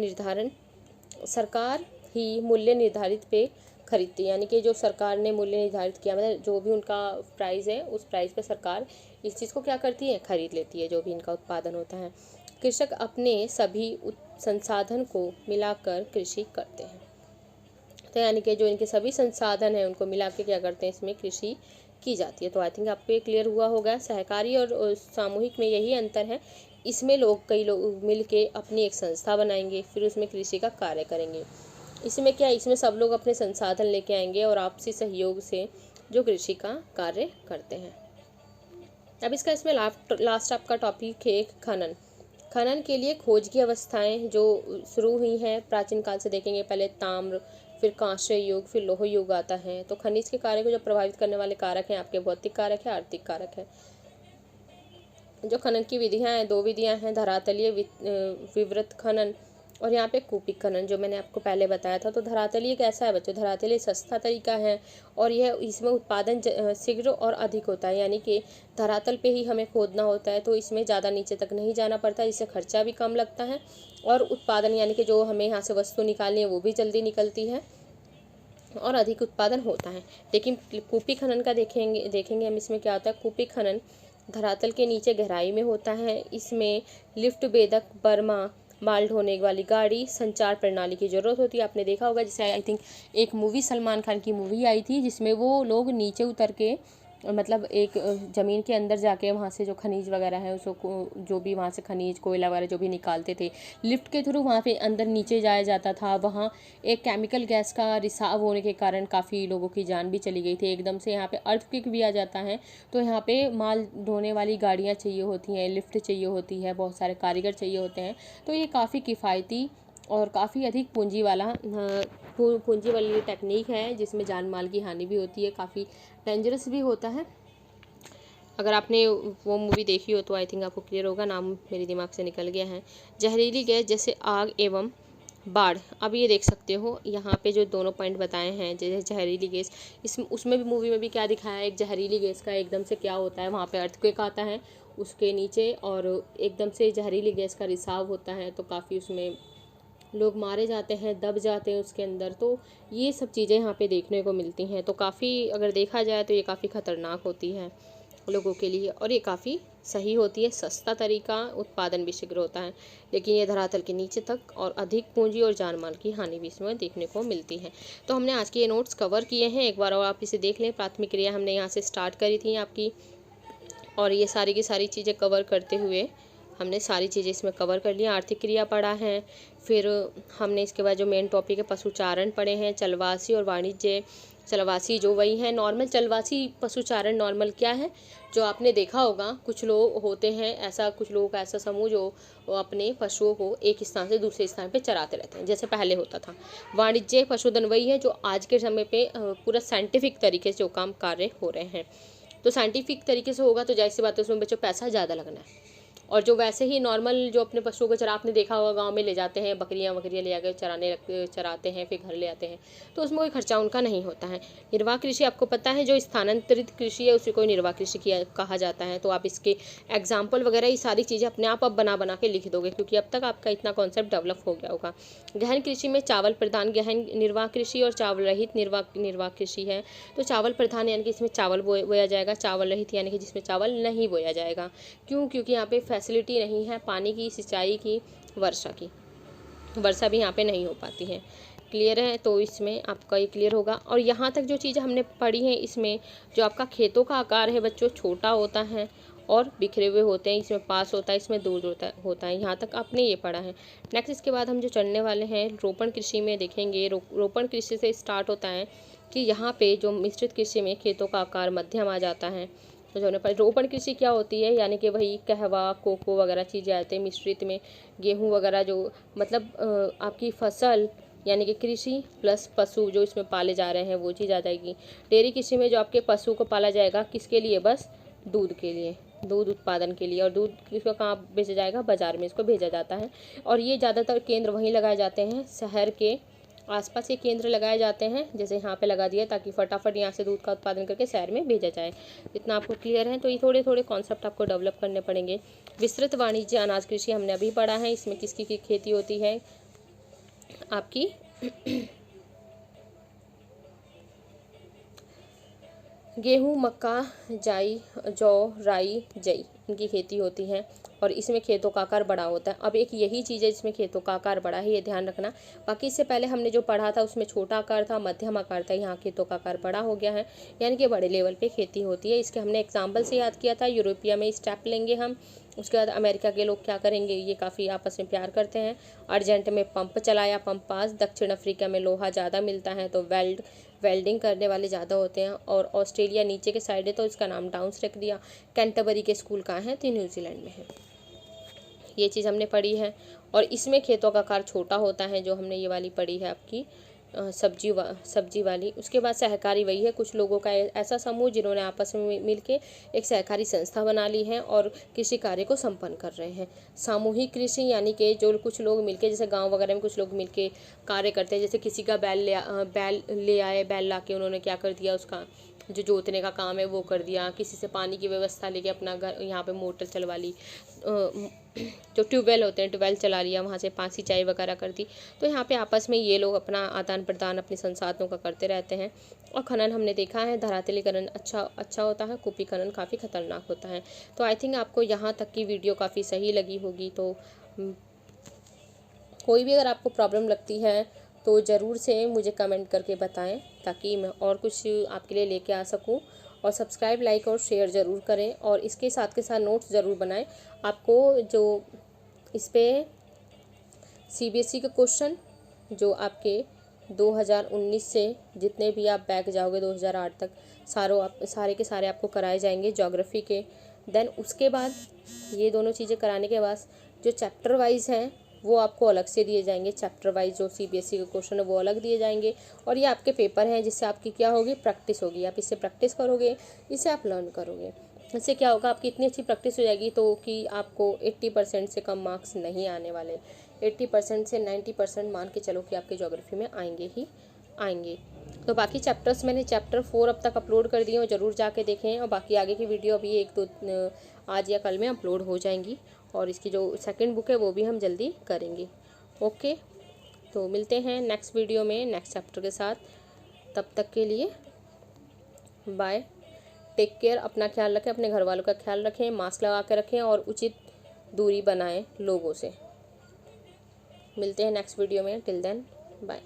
निर्धारित पे खरीदती है, यानी कि जो सरकार ने मूल्य निर्धारित किया, मतलब जो भी उनका प्राइस है उस प्राइस पे सरकार इस चीज़ को क्या करती है? खरीद लेती है, जो भी इनका उत्पादन होता है। कृषक अपने सभी संसाधन को मिलाकर कृषि करते हैं। तो यानी कि जो इनके सभी संसाधन हैं उनको मिला के क्या करते हैं? इसमें कृषि की जाती है। तो आई थिंक आपको ये क्लियर हुआ होगा। सहकारी और सामूहिक में यही अंतर है। इसमें कई लोग मिल के अपनी एक संस्था बनाएंगे, फिर उसमें कृषि का कार्य करेंगे। इसमें क्या? इसमें सब लोग अपने संसाधन लेके आएंगे और आपसी सहयोग से जो कृषि का कार्य करते हैं। अब इसमें लास्ट आपका टॉपिक है खनन। खनन के लिए खोज की अवस्थाएं जो शुरू हुई हैं प्राचीन काल से देखेंगे। पहले ताम्र, फिर कांस्य युग, फिर लौह युग आता है। तो खनिज के कार्य को जो प्रभावित करने वाले कारक हैं आपके भौतिक कारक है, आर्थिक कारक है। जो खनन की विधियाँ हैं, 2 विधियाँ हैं, धरातलीय विवृत खनन और यहाँ पे कूपिक खनन, जो मैंने आपको पहले बताया था। तो धरातलीय कैसा है बच्चों? धरातलीय सस्ता तरीका है और यह इसमें उत्पादन शीघ्र और अधिक होता है, यानी कि धरातल पे ही हमें खोदना होता है, तो इसमें ज़्यादा नीचे तक नहीं जाना पड़ता, इससे खर्चा भी कम लगता है और उत्पादन यानी कि जो हमें यहाँ से वस्तु निकालनी है वो भी जल्दी निकलती है और अधिक उत्पादन होता है। लेकिन कूपी खनन का देखेंगे हम, इसमें क्या होता है। कूपी खनन धरातल के नीचे गहराई में होता है। इसमें लिफ्ट, बेधक, बर्मा, माल ढोने वाली गाड़ी, संचार प्रणाली की ज़रूरत होती है। आपने देखा होगा, जैसे आई थिंक एक मूवी, सलमान खान की मूवी आई थी जिसमें वो लोग नीचे उतर के मतलब एक ज़मीन के अंदर जाके वहाँ से जो खनिज वगैरह है उसको, जो भी वहाँ से खनिज, कोयला वगैरह जो भी निकालते थे, लिफ्ट के थ्रू वहाँ पे अंदर नीचे जाया जाता था। वहाँ एक केमिकल गैस का रिसाव होने के कारण काफ़ी लोगों की जान भी चली गई थी। एकदम से यहाँ पे अर्थक्वेक भी आ जाता है, तो यहाँ पे माल ढोने वाली गाड़ियाँ चाहिए होती हैं, लिफ्ट चाहिए होती है, बहुत सारे कारीगर चाहिए होते हैं। तो ये काफ़ी किफ़ायती और काफ़ी अधिक पूंजी वाली टेक्निक है, जिसमें जान माल की हानि भी होती है, काफ़ी डेंजरस भी होता है। अगर आपने वो मूवी देखी हो तो आई थिंक आपको क्लियर होगा, नाम मेरे दिमाग से निकल गया है। जहरीली गैस जैसे आग एवं बाढ़। अब ये देख सकते हो यहाँ पे जो दोनों पॉइंट बताए हैं, जैसे जहरीली गैस, उसमें भी, मूवी में भी क्या दिखाया है, एक जहरीली गैस का एकदम से क्या होता है, वहाँ पे अर्थक्वेक आता है उसके नीचे और एकदम से जहरीली गैस का रिसाव होता है, तो काफ़ी उसमें लोग मारे जाते हैं, दब जाते हैं उसके अंदर। तो ये सब चीज़ें यहाँ पे देखने को मिलती हैं। तो काफ़ी अगर देखा जाए तो ये काफ़ी ख़तरनाक होती है लोगों के लिए और ये काफ़ी सही होती है, सस्ता तरीका, उत्पादन भी शीघ्र होता है, लेकिन ये धरातल के नीचे तक और अधिक पूंजी और जान माल की हानि भी इसमें देखने को मिलती है। तो हमने आज के ये नोट्स कवर किए हैं, एक बार और आप इसे देख लें। प्राथमिक क्रिया हमने यहाँ से स्टार्ट करी थी आपकी, और ये सारी की सारी चीज़ें कवर करते हुए हमने सारी चीज़ें इसमें कवर कर लिया। आर्थिक क्रिया पढ़ा है, फिर हमने इसके बाद जो मेन टॉपिक है पशुचारण पढ़े हैं, चलवासी और वाणिज्य। चलवासी जो वही है नॉर्मल चलवासी, पशुचारण नॉर्मल क्या है, जो आपने देखा होगा कुछ लोग होते हैं ऐसा, कुछ लोगों का ऐसा समूह जो अपने पशुओं को एक स्थान से दूसरे स्थान पे चराते रहते हैं, जैसे पहले होता था। वाणिज्य पशुधन वही है जो आज के समय पे पूरा साइंटिफिक तरीके से जो काम कार्य हो रहे हैं। तो साइंटिफिक तरीके से होगा तो जाहिर सी बात है उसमें बच्चों पैसा ज़्यादा लगना है। और जो वैसे ही नॉर्मल जो अपने पशुओं को चरा, आपने देखा होगा गांव में ले जाते हैं, बकरियां ले आकर चराते हैं, फिर घर ले आते हैं, तो उसमें कोई खर्चा उनका नहीं होता है। निर्वाह कृषि आपको पता है, जो स्थानांतरित कृषि है उसे कोई निर्वाह कृषि कहा जाता है। तो आप इसके एग्जाम्पल वगैरह ये सारी चीज़ें अपने आप बना के लिख दोगे, क्योंकि अब तक आपका इतना कॉन्सेप्ट डेवलप हो गया होगा। गहन कृषि में चावल प्रधान गहन निर्वाह कृषि और चावल रहित निर्वाह कृषि है। तो चावल प्रधान यानी कि इसमें चावल बोया जाएगा, चावल रहित यानी कि जिसमें चावल नहीं बोया जाएगा। क्यों? क्योंकि यहाँ पे फैसिलिटी नहीं है पानी की, सिंचाई की, वर्षा भी यहाँ पे नहीं हो पाती है। क्लियर है? तो इसमें आपका ये क्लियर होगा। और यहाँ तक जो चीज़ें हमने पढ़ी हैं, इसमें जो आपका खेतों का आकार है बच्चों छोटा होता है और बिखरे हुए होते हैं, इसमें पास होता है, इसमें दूर होता है। यहाँ तक आपने ये पढ़ा है। नेक्स्ट इसके बाद हम जो चढ़ने वाले हैं रोपण कृषि में देखेंगे। रोपण कृषि से स्टार्ट होता है कि यहाँ पे जो मिश्रित कृषि में खेतों का आकार मध्यम आ जाता है। तो जो रोपण कृषि क्या होती है, यानी कि वही कहवा, कोको वगैरह चीज़ें आती हैं। मिश्रित में गेहूँ वगैरह, जो मतलब आपकी फसल यानी कि कृषि प्लस पशु जो इसमें पाले जा रहे हैं वो चीज़ आ जाएगी। डेयरी कृषि में जो आपके पशु को पाला जाएगा, किसके लिए? बस दूध के लिए, दूध उत्पादन के लिए। और दूध किसको कहाँ बेचा जाएगा? बाज़ार में इसको भेजा जाता है। और ये ज़्यादातर केंद्र वहीं लगाए जाते हैं, शहर के आसपास ये केंद्र लगाए जाते हैं, जैसे यहाँ पे लगा दिया, ताकि फटाफट यहाँ से दूध का उत्पादन करके शहर में भेजा जाए। इतना आपको क्लियर है? तो ये थोड़े थोड़े कॉन्सेप्ट आपको डेवलप करने पड़ेंगे। विस्तृत वाणिज्य अनाज कृषि हमने अभी पढ़ा है, इसमें किसकी की खेती होती है आपकी गेहूँ, मक्का, जाई, जौ, राई, जई, इनकी खेती होती है और इसमें खेतों का आकार बड़ा होता है। अब एक यही चीज़ है जिसमें खेतों का आकार बड़ा है, ये ध्यान रखना। बाकी इससे पहले हमने जो पढ़ा था उसमें छोटा आकार था, मध्यम आकार था, यहाँ खेतों का आकार बड़ा हो गया है, यानी कि बड़े लेवल पे खेती होती है। इसके हमने एग्जाम्पल से याद किया था। यूरोपिया में स्टेप लेंगे हम, उसके बाद अमेरिका के लोग क्या करेंगे, ये काफ़ी आपस में प्यार करते हैं। अर्जेंट में पंप चलाया, पंप पास। दक्षिण अफ्रीका में लोहा ज़्यादा मिलता है, तो वेल्डिंग करने वाले ज़्यादा होते हैं। और ऑस्ट्रेलिया नीचे के साइड है तो इसका नाम डाउन्स रख दिया। कैंटरबरी के स्कूल कहाँ है? तो न्यूजीलैंड में है। ये चीज़ हमने पढ़ी है। और इसमें खेतों का आकार छोटा होता है, जो हमने ये वाली पढ़ी है आपकी सब्जी वाली। उसके बाद सहकारी वही है, कुछ लोगों का ऐसा समूह जिन्होंने आपस में मिलके एक सहकारी संस्था बना ली है और कृषि कार्य को संपन्न कर रहे हैं। सामूहिक कृषि यानी कि जो कुछ लोग मिलके, जैसे गांव वगैरह में कुछ लोग मिलके कार्य करते हैं, जैसे किसी का बैल ले आए, बैल ला के उन्होंने क्या कर दिया, उसका जो जोतने का काम है वो कर दिया, किसी से पानी की व्यवस्था लेके अपना घर यहाँ पे मोटर चलवा ली, जो ट्यूबवेल होते हैं ट्यूबवेल चला लिया, वहाँ से पानी सिंचाई वगैरह कर दी। तो यहाँ पे आपस में ये लोग अपना आदान प्रदान अपने संसाधनों का करते रहते हैं। और खनन हमने देखा है, धरातलीकरण अच्छा होता है, कुपीकरण काफ़ी खतरनाक होता है। तो आई थिंक आपको यहाँ तक की वीडियो काफ़ी सही लगी होगी। तो कोई भी अगर आपको प्रॉब्लम लगती है तो ज़रूर से मुझे कमेंट करके बताएं, ताकि मैं और कुछ आपके लिए लेके आ सकूं। और सब्सक्राइब, लाइक और शेयर ज़रूर करें, और इसके साथ के साथ नोट्स ज़रूर बनाएं। आपको जो इस पे CBSE के क्वेश्चन जो आपके 2019 से जितने भी आप बैक जाओगे 2008 तक, सारे के सारे आपको कराए जाएंगे ज्योग्राफी के। देन उसके बाद ये दोनों चीज़ें कराने के बाद जो चैप्टर वाइज हैं वो आपको अलग से दिए जाएंगे। चैप्टर वाइज जो CBSE के क्वेश्चन है वो अलग दिए जाएंगे, और ये आपके पेपर हैं जिससे आपकी क्या होगी, प्रैक्टिस होगी। आप इससे प्रैक्टिस करोगे, इससे आप लर्न करोगे। इससे क्या होगा, आपकी इतनी अच्छी प्रैक्टिस हो जाएगी तो कि आपको 80% से कम मार्क्स नहीं आने वाले। 80% से 90% मान के चलो कि आपके ज्योग्राफी में आएंगे ही आएंगे। तो बाकी चैप्टर्स मैंने चैप्टर 4 अब तक अपलोड कर दिए हैं, ज़रूर जाके देखें। और बाकी आगे की वीडियो अभी 1-2 आज या कल में अपलोड हो जाएंगी, और इसकी जो सेकंड बुक है वो भी हम जल्दी करेंगे। ओके, तो मिलते हैं नेक्स्ट वीडियो में नेक्स्ट चैप्टर के साथ। तब तक के लिए बाय, टेक केयर, अपना ख्याल रखें, अपने घर वालों का ख्याल रखें, मास्क लगा कर रखें और उचित दूरी बनाएं लोगों से। मिलते हैं नेक्स्ट वीडियो में, टिल देन बाय।